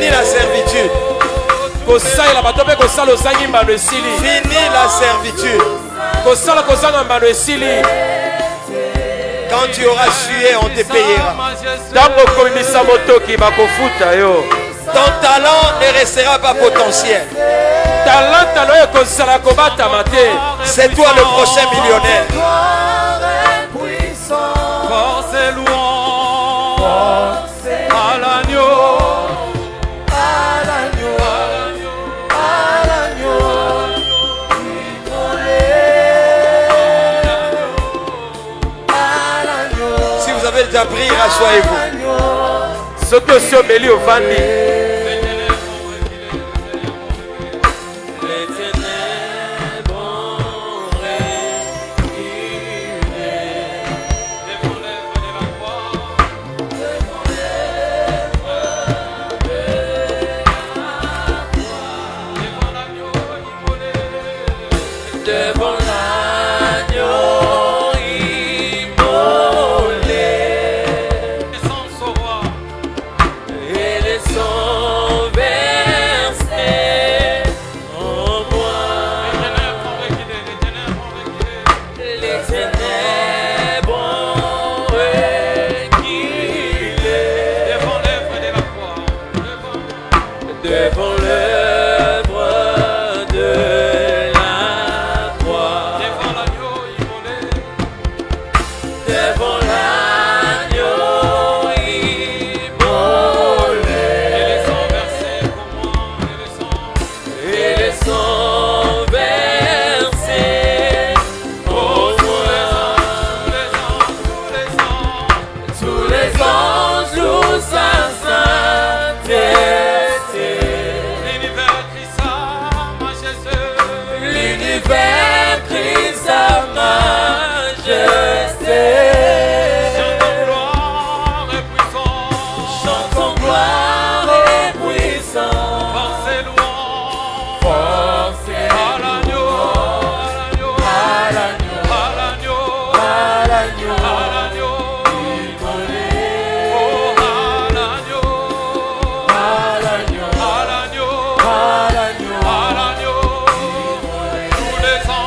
Fini la servitude. Kosala bato pe kosala osangi mbano esili. Fini la servitude. Kosala kozanga mbano esili. Quand tu auras sué, on te payera. Tango komisa motoki bakofuta yo. Ton talent ne restera pas potentiel. Talent yo kosala kobata mate. C'est toi le prochain millionnaire. Force et louange à l'agneau. Si vous avez déjà prié, rassoyez-vous. Ce que ce Béli au Vandi. Devant